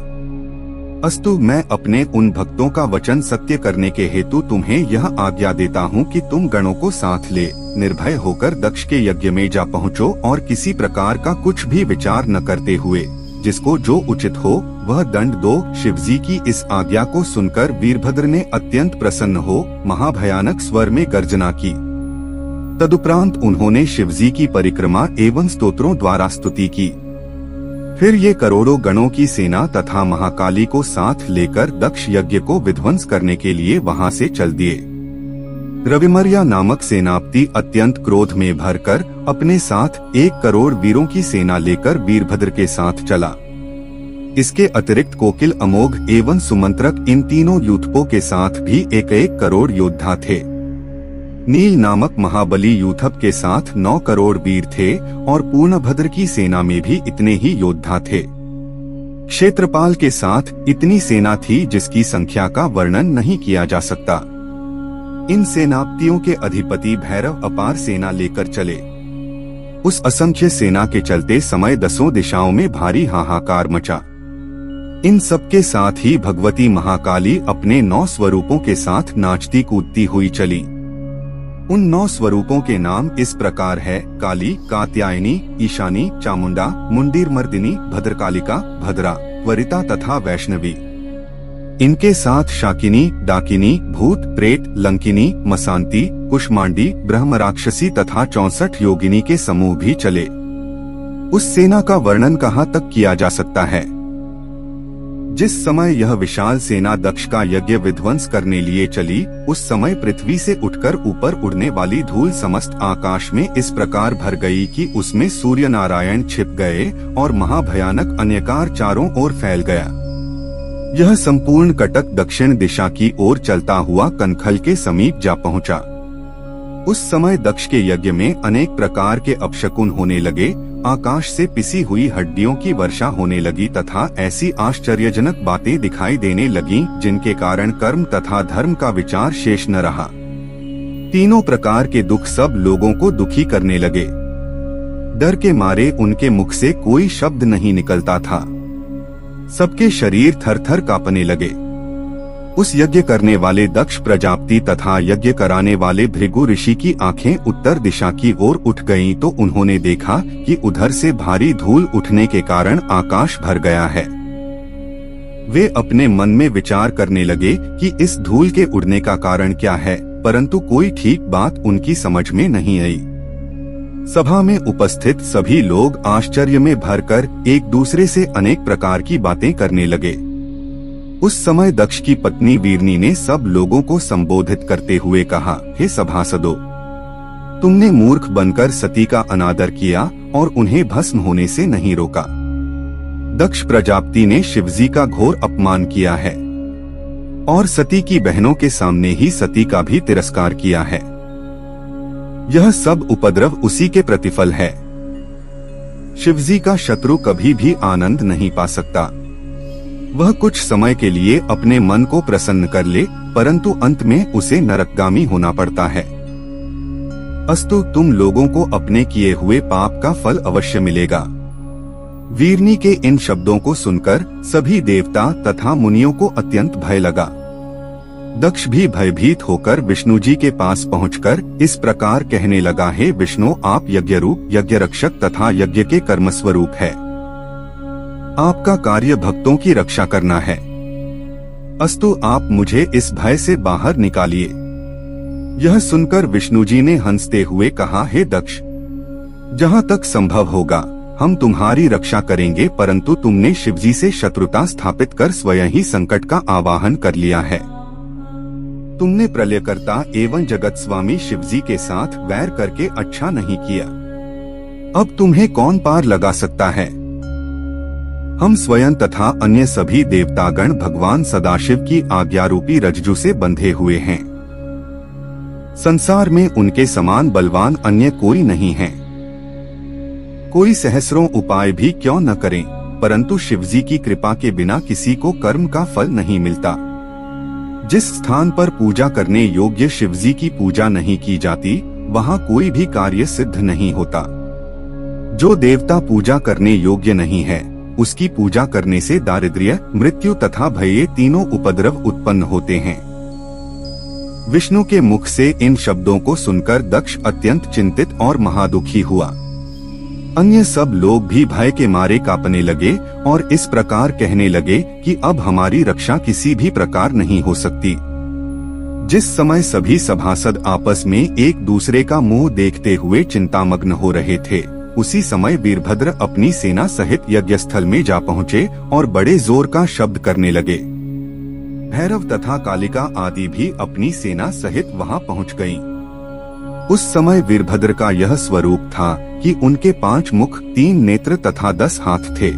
अस्तु, मैं अपने उन भक्तों का वचन सत्य करने के हेतु तुम्हें यह आज्ञा देता हूँ कि तुम गणों को साथ ले निर्भय होकर दक्ष के यज्ञ में जा पहुँचो और किसी प्रकार का कुछ भी विचार न करते हुए जिसको जो उचित हो वह दंड दो। शिवजी की इस आज्ञा को सुनकर वीरभद्र ने अत्यंत प्रसन्न हो महाभयानक स्वर में गर्जना की। तदुपरांत उन्होंने शिवजी की परिक्रमा एवं स्तोत्रों द्वारा स्तुति की। फिर ये करोड़ों गणों की सेना तथा महाकाली को साथ लेकर दक्ष यज्ञ को विध्वंस करने के लिए वहां से चल दिए। रविमर्या नामक सेनापति अत्यंत क्रोध में भरकर अपने साथ 1 करोड़ वीरों की सेना लेकर वीरभद्र के साथ चला। इसके अतिरिक्त कोकिल, अमोघ एवं सुमंत्रक, इन तीनों यूथपों के साथ भी 1-1 करोड़ योद्धा थे। नील नामक महाबली यूथप के साथ 9 करोड़ वीर थे और पूर्णभद्र की सेना में भी इतने ही योद्धा थे। क्षेत्रपाल के साथ इतनी सेना थी जिसकी संख्या का वर्णन नहीं किया जा सकता। इन सेनापतियों के अधिपति भैरव अपार सेना लेकर चले। उस असंख्य सेना के चलते समय 10 दिशाओं में भारी हाहाकार मचा। इन सबके साथ ही भगवती महाकाली अपने 9 स्वरूपों के साथ नाचती कूदती हुई चली। उन 9 स्वरूपों के नाम इस प्रकार है: काली, कात्यायनी, ईशानी, चामुंडा, मुंडीर मर्दिनी, भद्रकालिका, भद्रा, वरिता तथा वैष्णवी। इनके साथ शाकिनी, डाकिनी, भूत, प्रेत, लंकिनी, मसांती, कुष्मांडी, ब्रह्म राक्षसी तथा 64 योगिनी के समूह भी चले। उस सेना का वर्णन कहाँ तक किया जा सकता है। जिस समय यह विशाल सेना दक्ष का यज्ञ विध्वंस करने लिए चली, उस समय पृथ्वी से उठकर ऊपर उड़ने वाली धूल समस्त आकाश में इस प्रकार भर गई कि उसमें सूर्य नारायण छिप गए और महाभयानक अन्यकार चारों ओर फैल गया। यह संपूर्ण कटक दक्षिण दिशा की ओर चलता हुआ कनखल के समीप जा पहुंचा। उस समय दक्ष के यज्ञ में अनेक प्रकार के अपशकुन होने लगे। आकाश से पिसी हुई हड्डियों की वर्षा होने लगी तथा ऐसी आश्चर्यजनक बातें दिखाई देने लगीं जिनके कारण कर्म तथा धर्म का विचार शेष न रहा। तीनों प्रकार के दुख सब लोगों को दुखी करने लगे। डर के मारे उनके मुख से कोई शब्द नहीं निकलता था। सबके शरीर थर थर कांपने लगे। उस यज्ञ करने वाले दक्ष प्रजापति तथा यज्ञ कराने वाले भृगु ऋषि की आंखें उत्तर दिशा की ओर उठ गईं तो उन्होंने देखा कि उधर से भारी धूल उठने के कारण आकाश भर गया है। वे अपने मन में विचार करने लगे कि इस धूल के उड़ने का कारण क्या है, परंतु कोई ठीक बात उनकी समझ में नहीं आई। सभा में उपस्थित सभी लोग आश्चर्य में भरकर एक दूसरे से अनेक प्रकार की बातें करने लगे। उस समय दक्ष की पत्नी वीरनी ने सब लोगों को संबोधित करते हुए कहा, हे सभासदों, तुमने मूर्ख बनकर सती का अनादर किया और उन्हें भस्म होने से नहीं रोका। दक्ष प्रजापति ने शिवजी का घोर अपमान किया है और सती की बहनों के सामने ही सती का भी तिरस्कार किया है। यह सब उपद्रव उसी के प्रतिफल है। शिवजी का शत्रु कभी भी आनंद नहीं पा सकता। वह कुछ समय के लिए अपने मन को प्रसन्न कर ले, परंतु अंत में उसे नरकगामी होना पड़ता है। अस्तु, तुम लोगों को अपने किए हुए पाप का फल अवश्य मिलेगा। वीरनी के इन शब्दों को सुनकर सभी देवता तथा मुनियों को अत्यंत भय लगा। दक्ष भी भयभीत होकर विष्णु जी के पास पहुंचकर इस प्रकार कहने लगा, हे विष्णु, आप यज्ञ रूप, यज्ञ रक्षक तथा यज्ञ के कर्मस्वरूप है। आपका कार्य भक्तों की रक्षा करना है। अस्तु, आप मुझे इस भय से बाहर निकालिए। यह सुनकर विष्णु जी ने हंसते हुए कहा, हे दक्ष, जहाँ तक संभव होगा हम तुम्हारी रक्षा करेंगे, परंतु तुमने शिवजी से शत्रुता स्थापित कर स्वयं ही संकट का आवाहन कर लिया है। तुमने प्रलयकर्ता एवं जगत स्वामी शिवजी के साथ वैर करके अच्छा नहीं किया। अब तुम्हें कौन पार लगा सकता है। हम स्वयं तथा अन्य सभी देवतागण भगवान सदाशिव की आज्ञारूपी रज्जु से बंधे हुए हैं। संसार में उनके समान बलवान अन्य कोई नहीं है। कोई सहस्रों उपाय भी क्यों न करें, परंतु शिवजी की कृपा के बिना किसी को कर्म का फल नहीं मिलता। जिस स्थान पर पूजा करने योग्य शिवजी की पूजा नहीं की जाती, वहाँ कोई भी कार्य सिद्ध नहीं होता। जो देवता पूजा करने योग्य नहीं है, उसकी पूजा करने से दारिद्र्य, मृत्यु तथा भय, ये तीनों उपद्रव उत्पन्न होते हैं। विष्णु के मुख से इन शब्दों को सुनकर दक्ष अत्यंत चिंतित और महादुखी हुआ। अन्य सब लोग भी भय के मारे कांपने लगे और इस प्रकार कहने लगे कि अब हमारी रक्षा किसी भी प्रकार नहीं हो सकती। जिस समय सभी सभासद आपस में एक दूसरे का मुंह देखते हुए चिंतामग्न हो रहे थे, उसी समय वीरभद्र अपनी सेना सहित यज्ञस्थल में जा पहुँचे और बड़े जोर का शब्द करने लगे। भैरव तथा कालिका आदि भी अपनी सेना सहित वहां पहुंच गईं। उस समय वीरभद्र का यह स्वरूप था कि उनके 5 मुख, 3 नेत्र तथा 10 हाथ थे।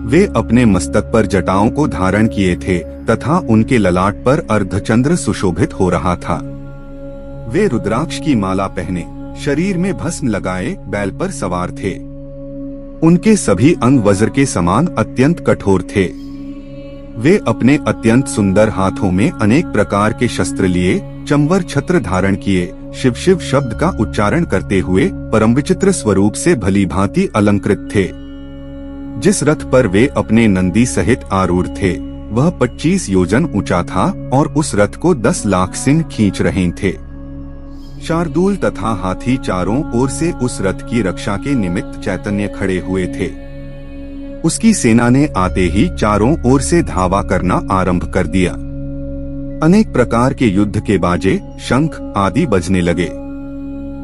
वे अपने मस्तक पर जटाओं को धारण किए थे तथा उनके ललाट पर अर्धचंद्र सुशोभित हो रहा था। वे रुद्राक्ष की माला पहने, शरीर में भस्म लगाए बैल पर सवार थे। उनके सभी अंग वज्र के समान अत्यंत कठोर थे। वे अपने अत्यंत सुंदर हाथों में अनेक प्रकार के शस्त्र लिए, चंवर छत्र धारण किए, शिव शिव शब्द का उच्चारण करते हुए परम विचित्र स्वरूप से भली भांति अलंकृत थे। जिस रथ पर वे अपने नंदी सहित आरूढ़ थे वह 25 योजन ऊंचा था और उस रथ को 10 लाख सिंह खींच रहे थे। शार्दूल तथा हाथी चारों ओर से उस रथ की रक्षा के निमित्त चैतन्य खड़े हुए थे। उसकी सेना ने आते ही चारों ओर से धावा करना आरंभ कर दिया। अनेक प्रकार के युद्ध के बाजे, शंख आदि बजने लगे।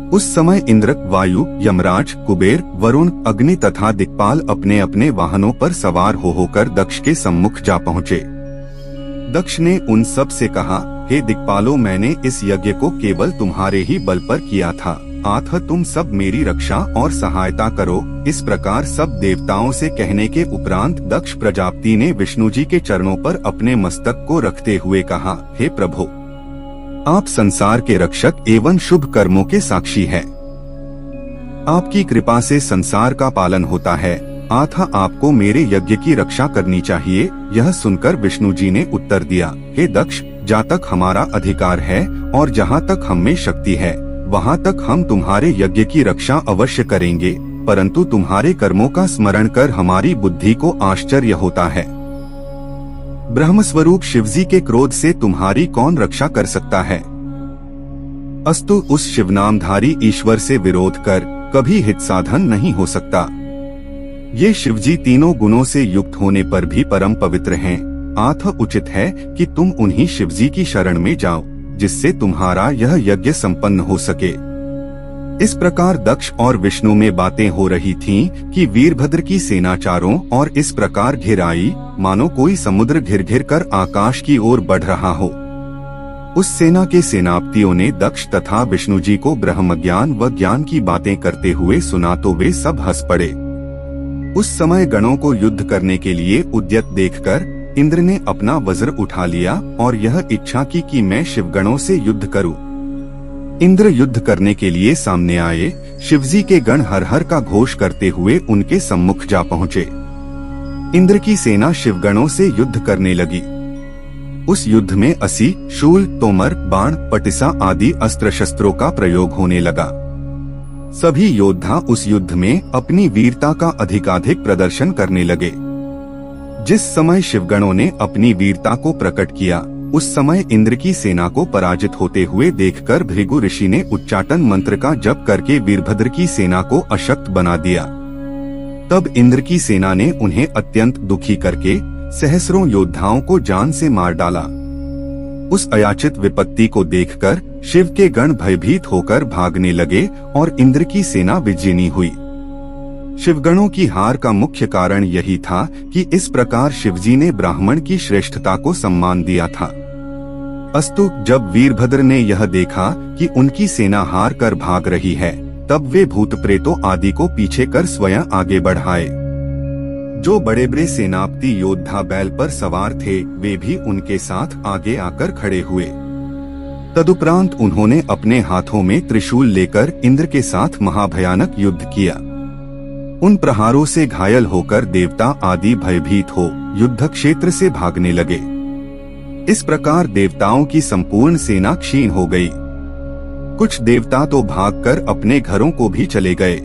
उस समय इंद्र, वायु, यमराज, कुबेर, वरुण, अग्नि तथा दिक्पाल अपने अपने वाहनों पर सवार होकर दक्ष के सम्मुख जा पहुँचे। दक्ष ने उन सब से कहा, हे दिक्पालों, मैंने इस यज्ञ को केवल तुम्हारे ही बल पर किया था, अतः तुम सब मेरी रक्षा और सहायता करो। इस प्रकार सब देवताओं से कहने के उपरांत दक्ष प्रजापति ने विष्णु जी के चरणों पर अपने मस्तक को रखते हुए कहा, हे प्रभु, आप संसार के रक्षक एवं शुभ कर्मों के साक्षी हैं। आपकी कृपा से संसार का पालन होता है, अतः आपको मेरे यज्ञ की रक्षा करनी चाहिए। यह सुनकर विष्णु जी ने उत्तर दिया, हे दक्ष, जहाँ तक हमारा अधिकार है और जहाँ तक हम में शक्ति है वहाँ तक हम तुम्हारे यज्ञ की रक्षा अवश्य करेंगे, परंतु तुम्हारे कर्मों का स्मरण कर हमारी बुद्धि को आश्चर्य होता है। ब्रह्म स्वरूप शिवजी के क्रोध से तुम्हारी कौन रक्षा कर सकता है? अस्तु, उस शिवनामधारी ईश्वर से विरोध कर कभी हित साधन नहीं हो सकता। ये शिवजी तीनों गुणों से युक्त होने पर भी परम पवित्र हैं, अतः उचित है कि तुम उन्हीं शिवजी की शरण में जाओ, जिससे तुम्हारा यह यज्ञ संपन्न हो सके। इस प्रकार दक्ष और विष्णु में बातें हो रही थीं कि वीरभद्र की सेना चारों और इस प्रकार घिर आई मानो कोई समुद्र घिर घिर कर आकाश की ओर बढ़ रहा हो। उस सेना के सेनापतियों ने दक्ष तथा विष्णु जी को ब्रह्म ज्ञान व ज्ञान की बातें करते हुए सुना तो वे सब हंस पड़े। उस समय गणों को युद्ध करने के लिए उद्यत देखकर इंद्र ने अपना वज्र उठा लिया और यह इच्छा की कि मैं शिवगणों से युद्ध करूं। इंद्र युद्ध करने के लिए सामने आए। शिवजी के गण हर हर का घोष करते हुए उनके सम्मुख जा पहुँचे। इंद्र की सेना शिवगणों से युद्ध करने लगी। उस युद्ध में असी, शूल, तोमर, बाण, पटिसा आदि अस्त्र शस्त्रों का प्रयोग होने लगा। सभी योद्धा उस युद्ध में अपनी वीरता का अधिकाधिक प्रदर्शन करने लगे। जिस समय शिवगणों ने अपनी वीरता को प्रकट किया उस समय इंद्र की सेना को पराजित होते हुए देखकर भृगु ऋषि ने उच्चाटन मंत्र का जप करके वीरभद्र की सेना को अशक्त बना दिया। तब इंद्र की सेना ने उन्हें अत्यंत दुखी करके सहस्रों योद्धाओं को जान से मार डाला। उस अयाचित विपत्ति को देखकर शिव के गण भयभीत होकर भागने लगे और इंद्र की सेना विजयी हुई। शिवगणों की हार का मुख्य कारण यही था कि इस प्रकार शिवजी ने ब्राह्मण की श्रेष्ठता को सम्मान दिया था। अस्तु, जब वीरभद्र ने यह देखा कि उनकी सेना हार कर भाग रही है, तब वे भूत प्रेतों आदि को पीछे कर स्वयं आगे बढ़ाए। जो बड़े बड़े सेनापति योद्धा बैल पर सवार थे वे भी उनके साथ आगे आकर खड़े हुए। तदुपरांत उन्होंने अपने हाथों में त्रिशूल लेकर इंद्र के साथ महाभयानक युद्ध किया। उन प्रहारों से घायल होकर देवता आदि भयभीत हो युद्ध क्षेत्र से भागने लगे। इस प्रकार देवताओं की संपूर्ण सेना क्षीण हो गई। कुछ देवता तो भागकर अपने घरों को भी चले गए।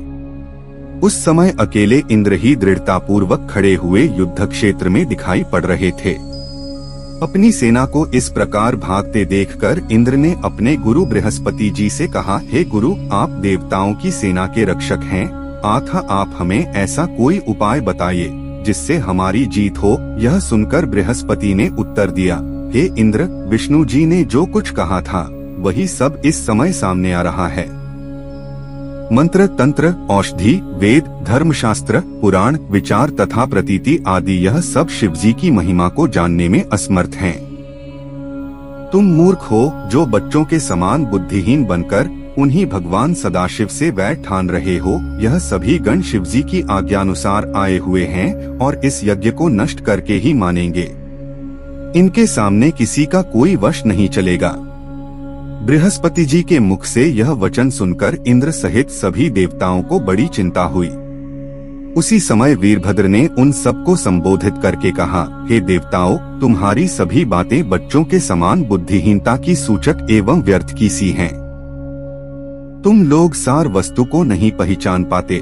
उस समय अकेले इंद्र ही दृढ़तापूर्वक खड़े हुए युद्ध क्षेत्र में दिखाई पड़ रहे थे। अपनी सेना को इस प्रकार भागते देखकर इंद्र ने अपने गुरु बृहस्पति जी से कहा, हे गुरु, आप देवताओं की सेना के रक्षक हैं, अतः आप हमें ऐसा कोई उपाय बताइए जिससे हमारी जीत हो। यह सुनकर बृहस्पति ने उत्तर दिया, हे इंद्र, विष्णु जी ने जो कुछ कहा था वही सब इस समय सामने आ रहा है। मंत्र, तंत्र, औषधि, वेद, धर्मशास्त्र, पुराण, विचार तथा प्रतीति आदि यह सब शिवजी की महिमा को जानने में असमर्थ हैं। तुम मूर्ख हो जो बच्चों के समान बुद्धिहीन बनकर उन्हीं भगवान सदाशिव से वैर ठान रहे हो। यह सभी गण शिवजी की आज्ञानुसार आए हुए हैं और इस यज्ञ को नष्ट करके ही मानेंगे। इनके सामने किसी का कोई वश नहीं चलेगा। बृहस्पति जी के मुख से यह वचन सुनकर इंद्र सहित सभी देवताओं को बड़ी चिंता हुई। उसी समय वीरभद्र ने उन सबको संबोधित करके कहा, हे देवताओं, तुम्हारी सभी बातें बच्चों के समान बुद्धिहीनता की सूचक एवं व्यर्थ की सी हैं। तुम लोग सार वस्तु को नहीं पहचान पाते।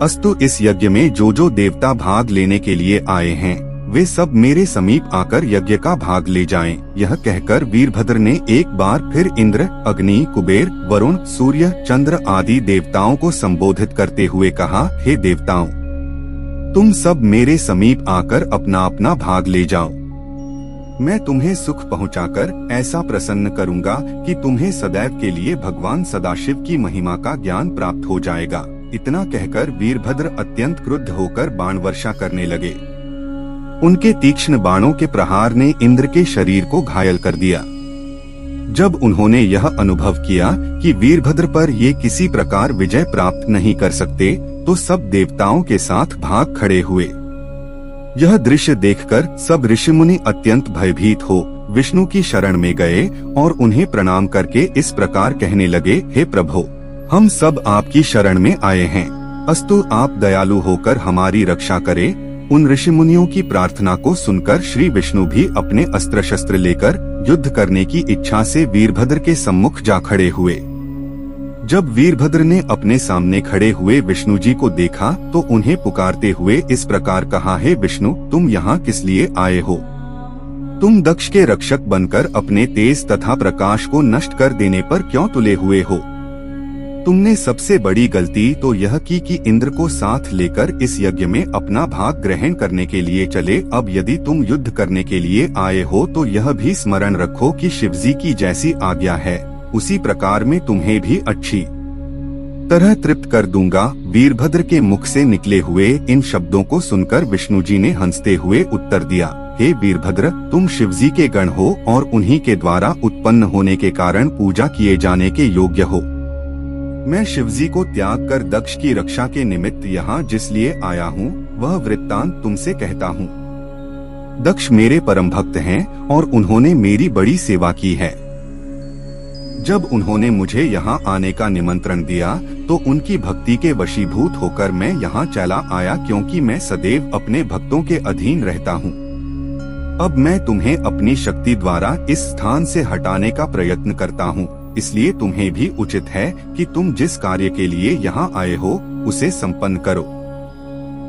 अस्तु इस यज्ञ में जो देवता भाग लेने के लिए आए हैं वे सब मेरे समीप आकर यज्ञ का भाग ले जाएं। यह कहकर वीरभद्र ने एक बार फिर इंद्र, अग्नि, कुबेर, वरुण, सूर्य, चंद्र आदि देवताओं को संबोधित करते हुए कहा, हे देवताओं, तुम सब मेरे समीप आकर अपना अपना भाग ले जाओ। मैं तुम्हें सुख पहुंचाकर ऐसा प्रसन्न करूंगा कि तुम्हें सदैव के लिए भगवान सदाशिव की महिमा का ज्ञान प्राप्त हो जाएगा। इतना कहकर वीरभद्र अत्यंत क्रुद्ध होकर बाण वर्षा करने लगे। उनके तीक्ष्ण बाणों के प्रहार ने इंद्र के शरीर को घायल कर दिया। जब उन्होंने यह अनुभव किया कि वीरभद्र पर ये किसी प्रकार विजय प्राप्त नहीं कर सकते, तो सब देवताओं के साथ भाग खड़े हुए। यह दृश्य देखकर सब ऋषिमुनि अत्यंत भयभीत हो विष्णु की शरण में गए और उन्हें प्रणाम करके इस प्रकार कहने लगे, हे प्रभु, हम सब आपकी शरण में आए हैं। अस्तु आप दयालु होकर हमारी रक्षा करें। उन ऋषिमुनियों की प्रार्थना को सुनकर श्री विष्णु भी अपने अस्त्र शस्त्र लेकर युद्ध करने की इच्छा से वीरभद्र के सम्मुख जा खड़े हुए। जब वीरभद्र ने अपने सामने खड़े हुए विष्णु जी को देखा तो उन्हें पुकारते हुए इस प्रकार कहा, हे विष्णु, तुम यहाँ किस लिए आए हो? तुम दक्ष के रक्षक बनकर अपने तेज तथा प्रकाश को नष्ट कर देने पर क्यों तुले हुए हो? तुमने सबसे बड़ी गलती तो यह की कि इंद्र को साथ लेकर इस यज्ञ में अपना भाग ग्रहण करने के लिए चले। अब यदि तुम युद्ध करने के लिए आए हो तो यह भी स्मरण रखो कि शिवजी की जैसी आज्ञा है उसी प्रकार में तुम्हें भी अच्छी तरह तृप्त कर दूंगा। वीरभद्र के मुख से निकले हुए इन शब्दों को सुनकर विष्णु जी ने हंसते हुए उत्तर दिया, हे वीरभद्र, तुम शिवजी के गण हो और उन्हीं के द्वारा उत्पन्न होने के कारण पूजा किए जाने के योग्य हो। मैं शिवजी को त्याग कर दक्ष की रक्षा के निमित्त यहाँ जिस लिए आया हूँ वह वृत्तांत तुमसे कहता हूँ। दक्ष मेरे परम भक्त हैं और उन्होंने मेरी बड़ी सेवा की है। जब उन्होंने मुझे यहाँ आने का निमंत्रण दिया तो उनकी भक्ति के वशीभूत होकर मैं यहाँ चला आया, क्योंकि मैं सदैव अपने भक्तों के अधीन रहता हूँ। अब मैं तुम्हें अपनी शक्ति द्वारा इस स्थान से हटाने का प्रयत्न करता हूँ, इसलिए तुम्हें भी उचित है कि तुम जिस कार्य के लिए यहाँ आए हो उसे संपन्न करो।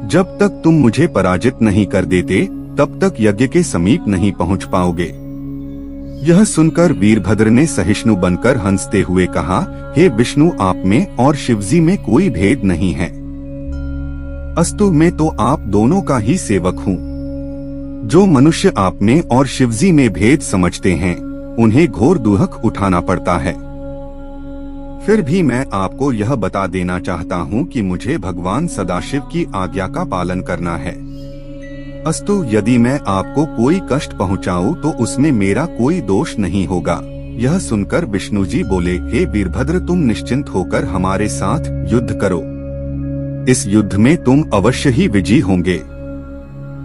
जब तक तुम मुझे पराजित नहीं कर देते तब तक यज्ञ के समीप नहीं पहुँच पाओगे। यह सुनकर वीरभद्र ने सहिष्णु बनकर हंसते हुए कहा, हे विष्णु, आप में और शिवजी में कोई भेद नहीं है। अस्तु मैं तो आप दोनों का ही सेवक हूँ। जो मनुष्य आप में और शिवजी में भेद समझते हैं उन्हें घोर दुख उठाना पड़ता है। फिर भी मैं आपको यह बता देना चाहता हूँ कि मुझे भगवान सदाशिव की आज्ञा का पालन करना है। अस्तु यदि मैं आपको कोई कष्ट पहुँचाऊँ तो उसमें मेरा कोई दोष नहीं होगा। यह सुनकर विष्णु जी बोले, हे वीरभद्र, तुम निश्चिंत होकर हमारे साथ युद्ध करो। इस युद्ध में तुम अवश्य ही विजयी होंगे।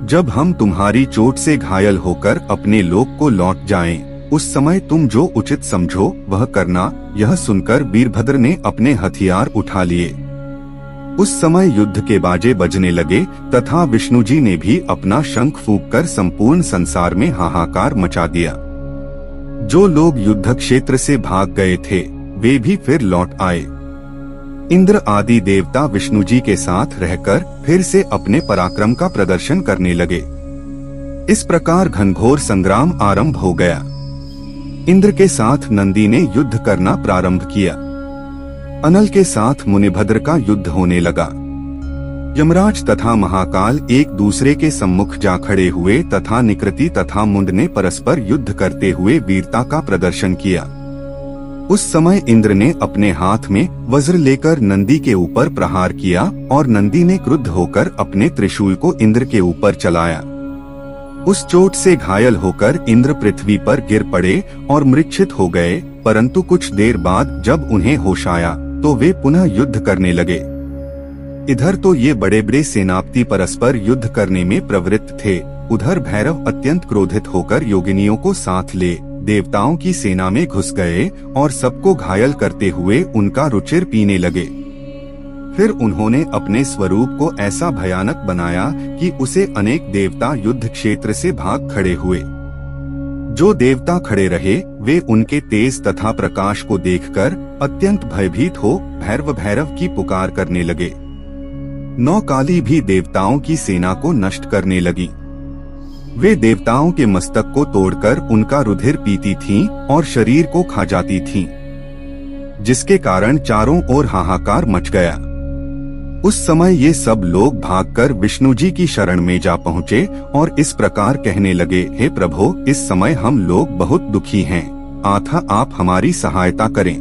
जब हम तुम्हारी चोट से घायल होकर अपने लोक को लौट जाएं, उस समय तुम जो उचित समझो वह करना। यह सुनकर वीरभद्र ने अपने हथियार उठा लिए। उस समय युद्ध के बाजे बजने लगे तथा विष्णु जी ने भी अपना शंख फूंककर संपूर्ण संसार में हाहाकार मचा दिया। जो लोग युद्ध क्षेत्र से भाग गए थे वे भी फिर लौट आए। इंद्र आदि देवता विष्णु जी के साथ रहकर फिर से अपने पराक्रम का प्रदर्शन करने लगे। इस प्रकार घनघोर संग्राम आरंभ हो गया। इंद्र के साथ नंदी ने युद्ध करना प्रारंभ किया। अनल के साथ मुनिभद्र का युद्ध होने लगा। यमराज तथा महाकाल एक दूसरे के सम्मुख जा खड़े हुए तथा निकृति तथा मुंड ने परस्पर युद्ध करते हुए वीरता का प्रदर्शन किया। उस समय इंद्र ने अपने हाथ में वज्र लेकर नंदी के ऊपर प्रहार किया और नंदी ने क्रुद्ध होकर अपने त्रिशूल को इंद्र के ऊपर चलाया। उस चोट से घायल होकर इंद्र पृथ्वी पर गिर पड़े और मूर्छित हो गए, परंतु कुछ देर बाद जब उन्हें होश आया तो वे पुनः युद्ध करने लगे। इधर तो ये बड़े बड़े सेनापति परस्पर युद्ध करने में प्रवृत्त थे, उधर भैरव अत्यंत क्रोधित होकर योगिनियों को साथ ले देवताओं की सेना में घुस गए और सबको घायल करते हुए उनका रुचिर पीने लगे। फिर उन्होंने अपने स्वरूप को ऐसा भयानक बनाया कि उसे अनेक देवता युद्ध क्षेत्र से भाग खड़े हुए। जो देवता खड़े रहे वे उनके तेज तथा प्रकाश को देखकर अत्यंत भयभीत हो भैरव भैरव की पुकार करने लगे। 9 काली भी देवताओं की सेना को नष्ट करने लगी। वे देवताओं के मस्तक को तोड़कर उनका रुधिर पीती थीं और शरीर को खा जाती थीं, जिसके कारण चारों ओर हाहाकार मच गया। उस समय ये सब लोग भागकर विष्णु जी की शरण में जा पहुँचे और इस प्रकार कहने लगे, हे प्रभु, इस समय हम लोग बहुत दुखी हैं, अतः आप हमारी सहायता करें।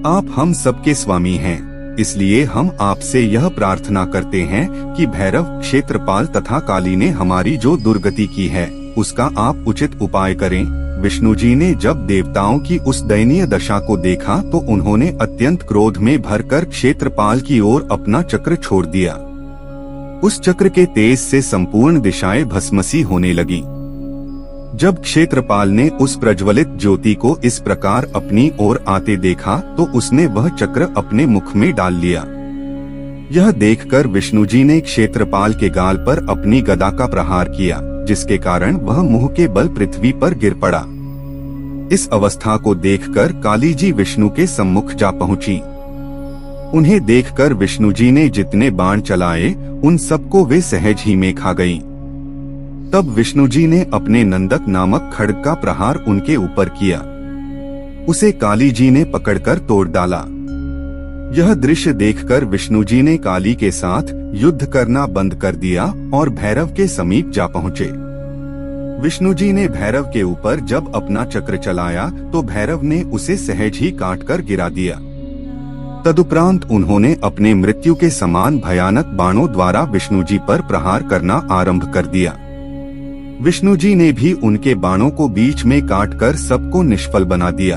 आप हम सबके स्वामी हैं, इसलिए हम आपसे यह प्रार्थना करते हैं कि भैरव, क्षेत्रपाल तथा काली ने हमारी जो दुर्गति की है उसका आप उचित उपाय करें। विष्णु जी ने जब देवताओं की उस दयनीय दशा को देखा तो उन्होंने अत्यंत क्रोध में भरकर क्षेत्रपाल की ओर अपना चक्र छोड़ दिया। उस चक्र के तेज से संपूर्ण दिशाएं भस्मसी होने लगी। जब क्षेत्रपाल ने उस प्रज्वलित ज्योति को इस प्रकार अपनी ओर आते देखा तो उसने वह चक्र अपने मुख में डाल लिया। यह देखकर विष्णु जी ने क्षेत्रपाल के गाल पर अपनी गदा का प्रहार किया, जिसके कारण वह मुंह के बल पृथ्वी पर गिर पड़ा। इस अवस्था को देखकर काली जी विष्णु के सम्मुख जा पहुंची। उन्हें देखकर विष्णु जी ने जितने बाण चलाए उन सबको वे सहज ही में खा गईं। तब विष्णु जी ने अपने नंदक नामक खड्ग का प्रहार उनके ऊपर किया। उसे काली जी ने पकड़कर तोड़ डाला। यह दृश्य देखकर विष्णु जी ने काली के साथ युद्ध करना बंद कर दिया और भैरव के समीप जा पहुँचे। विष्णु जी ने भैरव के ऊपर जब अपना चक्र चलाया तो भैरव ने उसे सहज ही काटकर गिरा दिया। तदुपरांत उन्होंने अपने मृत्यु के समान भयानक बाणों द्वारा विष्णु जी पर प्रहार करना आरंभ कर दिया। विष्णु जी ने भी उनके बाणों को बीच में काटकर सबको निष्फल बना दिया।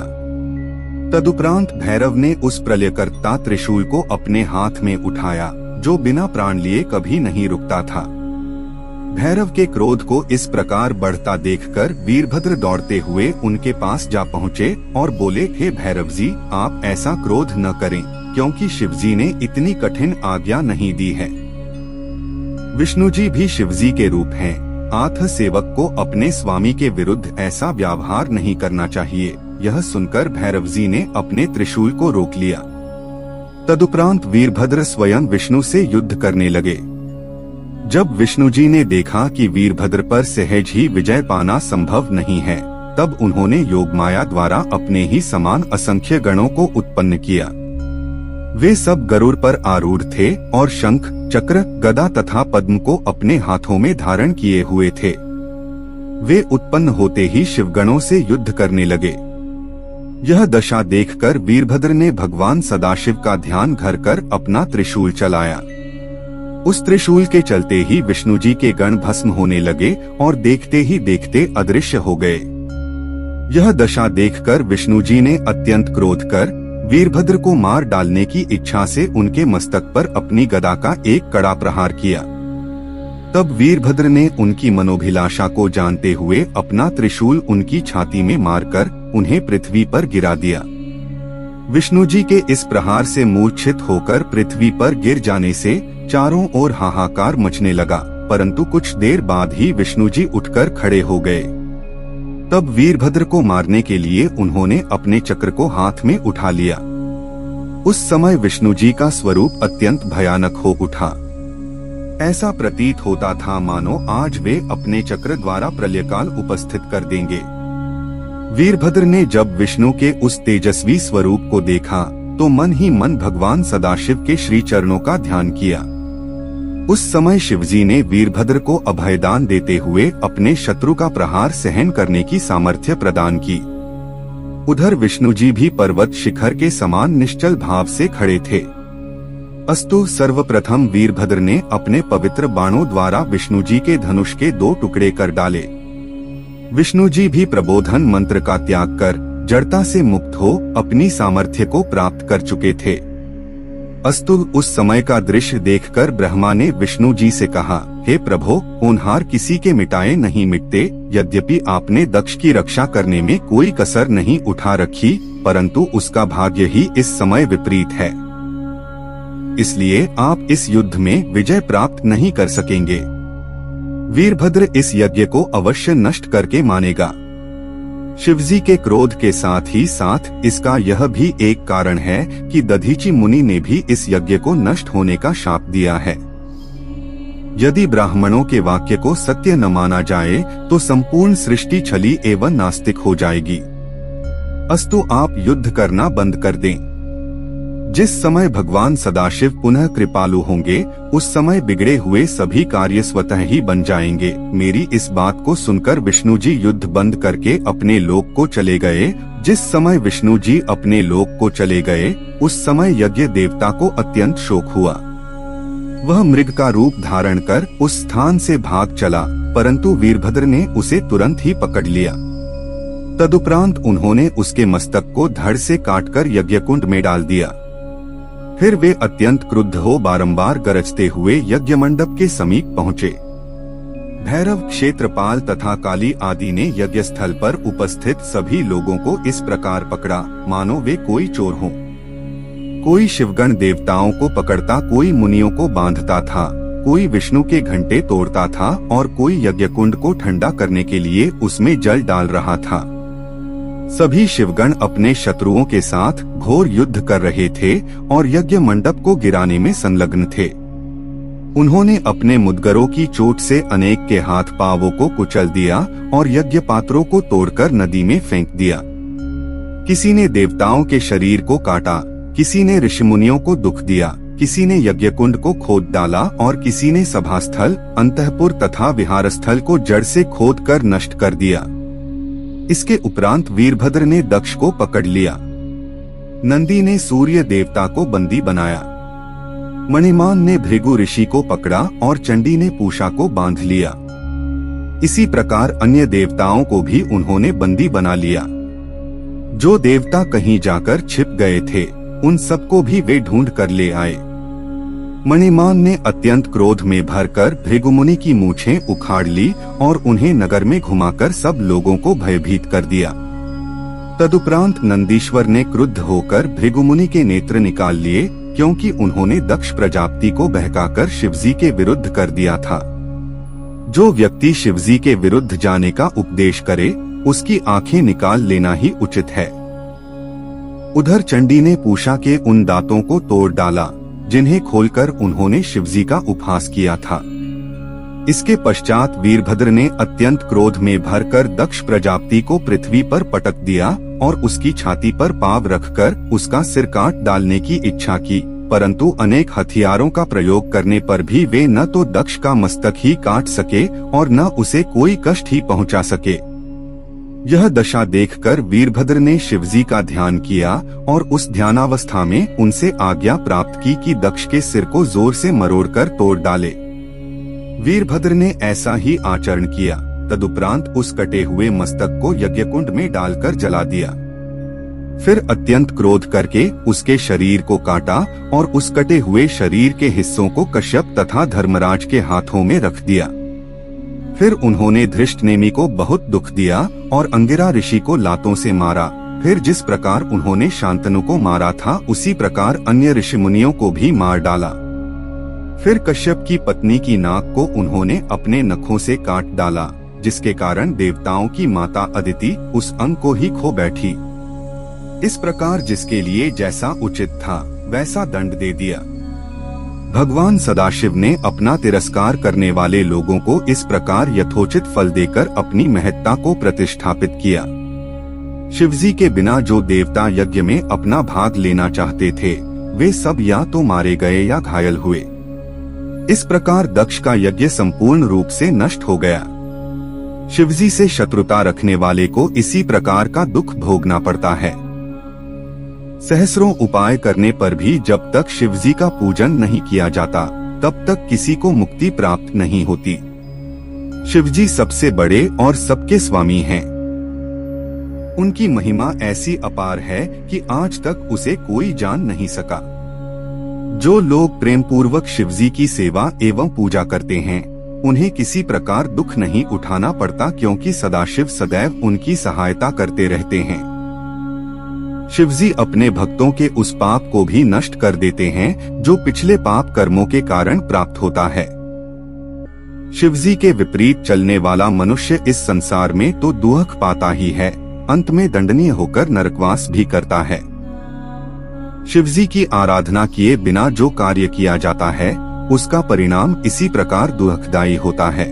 तदुपरांत भैरव ने उस प्रलयकर्ता त्रिशूल को अपने हाथ में उठाया, जो बिना प्राण लिए कभी नहीं रुकता था। भैरव के क्रोध को इस प्रकार बढ़ता देखकर वीरभद्र दौड़ते हुए उनके पास जा पहुँचे और बोले, हे भैरव जी, आप ऐसा क्रोध न करें, क्योंकि शिवजी ने इतनी कठिन आज्ञा नहीं दी है। विष्णु जी भी शिवजी के रूप हैं, अतः सेवक को अपने स्वामी के विरुद्ध ऐसा व्यवहार नहीं करना चाहिए। यह सुनकर भैरव जी ने अपने त्रिशूल को रोक लिया। तदुपरांत वीरभद्र स्वयं विष्णु से युद्ध करने लगे। जब विष्णु जी ने देखा कि वीरभद्र पर सहज ही विजय पाना संभव नहीं है, तब उन्होंने योगमाया द्वारा अपने ही समान असंख्य गणों को उत्पन्न किया। वे सब गरुड़ पर आरूढ़ थे और शंख, चक्र, गदा तथा पद्म को अपने हाथों में धारण किए हुए थे। वे उत्पन्न होते ही शिवगणों से युद्ध करने लगे। यह दशा देखकर वीरभद्र ने भगवान सदाशिव का ध्यान घर कर अपना त्रिशूल चलाया। उस त्रिशूल के चलते ही विष्णु जी के गण भस्म होने लगे और देखते ही देखते अदृश्य हो गए। यह दशा देखकर विष्णु जी ने अत्यंत क्रोध कर वीरभद्र को मार डालने की इच्छा से उनके मस्तक पर अपनी गदा का एक कड़ा प्रहार किया। तब वीरभद्र ने उनकी मनोभिलाषा को जानते हुए अपना त्रिशूल उनकी छाती में मारकर उन्हें पृथ्वी पर गिरा दिया। विष्णु जी के इस प्रहार से मूर्छित होकर पृथ्वी पर गिर जाने से चारों ओर हाहाकार मचने लगा, परंतु कुछ देर बाद ही विष्णु जी उठकर खड़े हो गए। तब वीरभद्र को मारने के लिए उन्होंने अपने चक्र को हाथ में उठा लिया। उस समय विष्णु जी का स्वरूप अत्यंत भयानक हो उठा। ऐसा प्रतीत होता था मानो आज वे अपने चक्र द्वारा प्रलयकाल उपस्थित कर देंगे। वीरभद्र ने जब विष्णु के उस तेजस्वी स्वरूप को देखा तो मन ही मन भगवान सदाशिव के श्री चरणों का ध्यान किया। उस समय शिवजी ने वीरभद्र को अभयदान देते हुए अपने शत्रु का प्रहार सहन करने की सामर्थ्य प्रदान की। उधर विष्णु जी भी पर्वत शिखर के समान निश्चल भाव से खड़े थे। अस्तु, सर्वप्रथम वीरभद्र ने अपने पवित्र बाणों द्वारा विष्णु जी के धनुष के 2 टुकड़े कर डाले। विष्णु जी भी प्रबोधन मंत्र का त्याग कर जड़ता से मुक्त हो अपनी सामर्थ्य को प्राप्त कर चुके थे। अस्तु उस समय का दृश्य देखकर ब्रह्मा ने विष्णु जी से कहा, हे प्रभो, होनहार किसी के मिटाए नहीं मिटते। यद्यपि आपने दक्ष की रक्षा करने में कोई कसर नहीं उठा रखी, परंतु उसका भाग्य ही इस समय विपरीत है, इसलिए आप इस युद्ध में विजय प्राप्त नहीं कर सकेंगे। वीरभद्र इस यज्ञ को अवश्य नष्ट करके मानेगा। शिवजी के क्रोध के साथ ही साथ इसका यह भी एक कारण है कि दधीचि मुनि ने भी इस यज्ञ को नष्ट होने का शाप दिया है। यदि ब्राह्मणों के वाक्य को सत्य न माना जाए तो संपूर्ण सृष्टि छली एवं नास्तिक हो जाएगी। अस्तु आप युद्ध करना बंद कर दें। जिस समय भगवान सदाशिव पुनः कृपालु होंगे, उस समय बिगड़े हुए सभी कार्य स्वतः ही बन जाएंगे। मेरी इस बात को सुनकर विष्णु जी युद्ध बंद करके अपने लोक को चले गए। जिस समय विष्णु जी अपने लोक को चले गए, उस समय यज्ञ देवता को अत्यंत शोक हुआ। वह मृग का रूप धारण कर उस स्थान से भाग चला, परंतु वीरभद्र ने उसे तुरंत ही पकड़ लिया। तदुपरांत उन्होंने उसके मस्तक को धड़ से काटकर यज्ञकुंड में डाल दिया। फिर वे अत्यंत क्रुद्ध हो बारंबार गरजते हुए यज्ञ मंडप के समीप पहुँचे। भैरव, क्षेत्रपाल तथा काली आदि ने यज्ञ स्थल पर उपस्थित सभी लोगों को इस प्रकार पकड़ा मानो वे कोई चोर हों। कोई शिवगण देवताओं को पकड़ता, कोई मुनियों को बांधता था, कोई विष्णु के घंटे तोड़ता था और कोई यज्ञकुंड को ठंडा करने के लिए उसमें जल डाल रहा था। सभी शिवगण अपने शत्रुओं के साथ घोर युद्ध कर रहे थे और यज्ञ मंडप को गिराने में संलग्न थे। उन्होंने अपने मुदगरों की चोट से अनेक के हाथ पांवों को कुचल दिया और यज्ञ पात्रों को तोड़कर नदी में फेंक दिया। किसी ने देवताओं के शरीर को काटा, किसी ने ऋषिमुनियों को दुख दिया, किसी ने यज्ञकुंड को खोद डाला और किसी ने सभास्थल, अंतःपुर तथा विहार स्थल को जड़ से खोदकर नष्ट कर दिया। इसके उपरांत वीरभद्र ने दक्ष को पकड़ लिया। नंदी ने सूर्य देवता को बंदी बनाया। मणिमान ने भृगु ऋषि को पकड़ा और चंडी ने पूषा को बांध लिया। इसी प्रकार अन्य देवताओं को भी उन्होंने बंदी बना लिया। जो देवता कहीं जाकर छिप गए थे, उन सबको भी वे ढूंढ कर ले आए। मणिमान ने अत्यंत क्रोध में भरकर भृगुमुनि की मूछें उखाड़ ली और उन्हें नगर में घुमाकर सब लोगों को भयभीत कर दिया। तदुपरांत नंदीश्वर ने क्रुद्ध होकर भृगुमुनि के नेत्र निकाल लिए, क्योंकि उन्होंने दक्ष प्रजापति को बहकाकर शिवजी के विरुद्ध कर दिया था। जो व्यक्ति शिवजी के विरुद्ध जाने का उपदेश करे, उसकी आंखें निकाल लेना ही उचित है। उधर चंडी ने पूषा के उन दांतों को तोड़ डाला जिन्हें खोलकर उन्होंने शिवजी का उपहास किया था। इसके पश्चात वीरभद्र ने अत्यंत क्रोध में भरकर दक्ष प्रजापति को पृथ्वी पर पटक दिया और उसकी छाती पर पाँव रखकर उसका सिर काट डालने की इच्छा की, परंतु अनेक हथियारों का प्रयोग करने पर भी वे न तो दक्ष का मस्तक ही काट सके और न उसे कोई कष्ट ही पहुंचा सके। यह दशा देखकर वीरभद्र ने शिवजी का ध्यान किया और उस ध्यानावस्था में उनसे आज्ञा प्राप्त की कि दक्ष के सिर को जोर से मरोड़कर तोड़ डाले। वीरभद्र ने ऐसा ही आचरण किया। तदुपरांत उस कटे हुए मस्तक को यज्ञकुंड में डालकर जला दिया। फिर अत्यंत क्रोध करके उसके शरीर को काटा और उस कटे हुए शरीर के हिस्सों को कश्यप तथा धर्मराज के हाथों में रख दिया। फिर उन्होंने धृष्टनेमि को बहुत दुख दिया और अंगिरा ऋषि को लातों से मारा। फिर जिस प्रकार उन्होंने शांतनु को मारा था, उसी प्रकार अन्य ऋषि मुनियों को भी मार डाला। फिर कश्यप की पत्नी की नाक को उन्होंने अपने नखों से काट डाला, जिसके कारण देवताओं की माता अदिति उस अंग को ही खो बैठी। इस प्रकार जिसके लिए जैसा उचित था वैसा दंड दे दिया। भगवान सदाशिव ने अपना तिरस्कार करने वाले लोगों को इस प्रकार यथोचित फल देकर अपनी महत्ता को प्रतिष्ठापित किया। शिवजी के बिना जो देवता यज्ञ में अपना भाग लेना चाहते थे, वे सब या तो मारे गए या घायल हुए। इस प्रकार दक्ष का यज्ञ संपूर्ण रूप से नष्ट हो गया। शिवजी से शत्रुता रखने वाले को इसी प्रकार का दुख भोगना पड़ता है। सहस्रों उपाय करने पर भी जब तक शिवजी का पूजन नहीं किया जाता, तब तक किसी को मुक्ति प्राप्त नहीं होती। शिवजी सबसे बड़े और सबके स्वामी हैं। उनकी महिमा ऐसी अपार है कि आज तक उसे कोई जान नहीं सका। जो लोग प्रेम पूर्वक शिवजी की सेवा एवं पूजा करते हैं उन्हें किसी प्रकार दुख नहीं उठाना पड़ता, क्योंकि सदाशिव सदैव उनकी सहायता करते रहते हैं। शिवजी अपने भक्तों के उस पाप को भी नष्ट कर देते हैं जो पिछले पाप कर्मों के कारण प्राप्त होता है। शिवजी के विपरीत चलने वाला मनुष्य इस संसार में तो दुख पाता ही है, अंत में दंडनीय होकर नरकवास भी करता है। शिवजी की आराधना किए बिना जो कार्य किया जाता है उसका परिणाम इसी प्रकार दुखदायी होता है।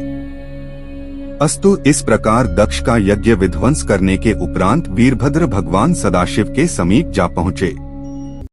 अस्तु, इस प्रकार दक्ष का यज्ञ विध्वंस करने के उपरांत वीरभद्र भगवान सदाशिव के समीप जा पहुँचे।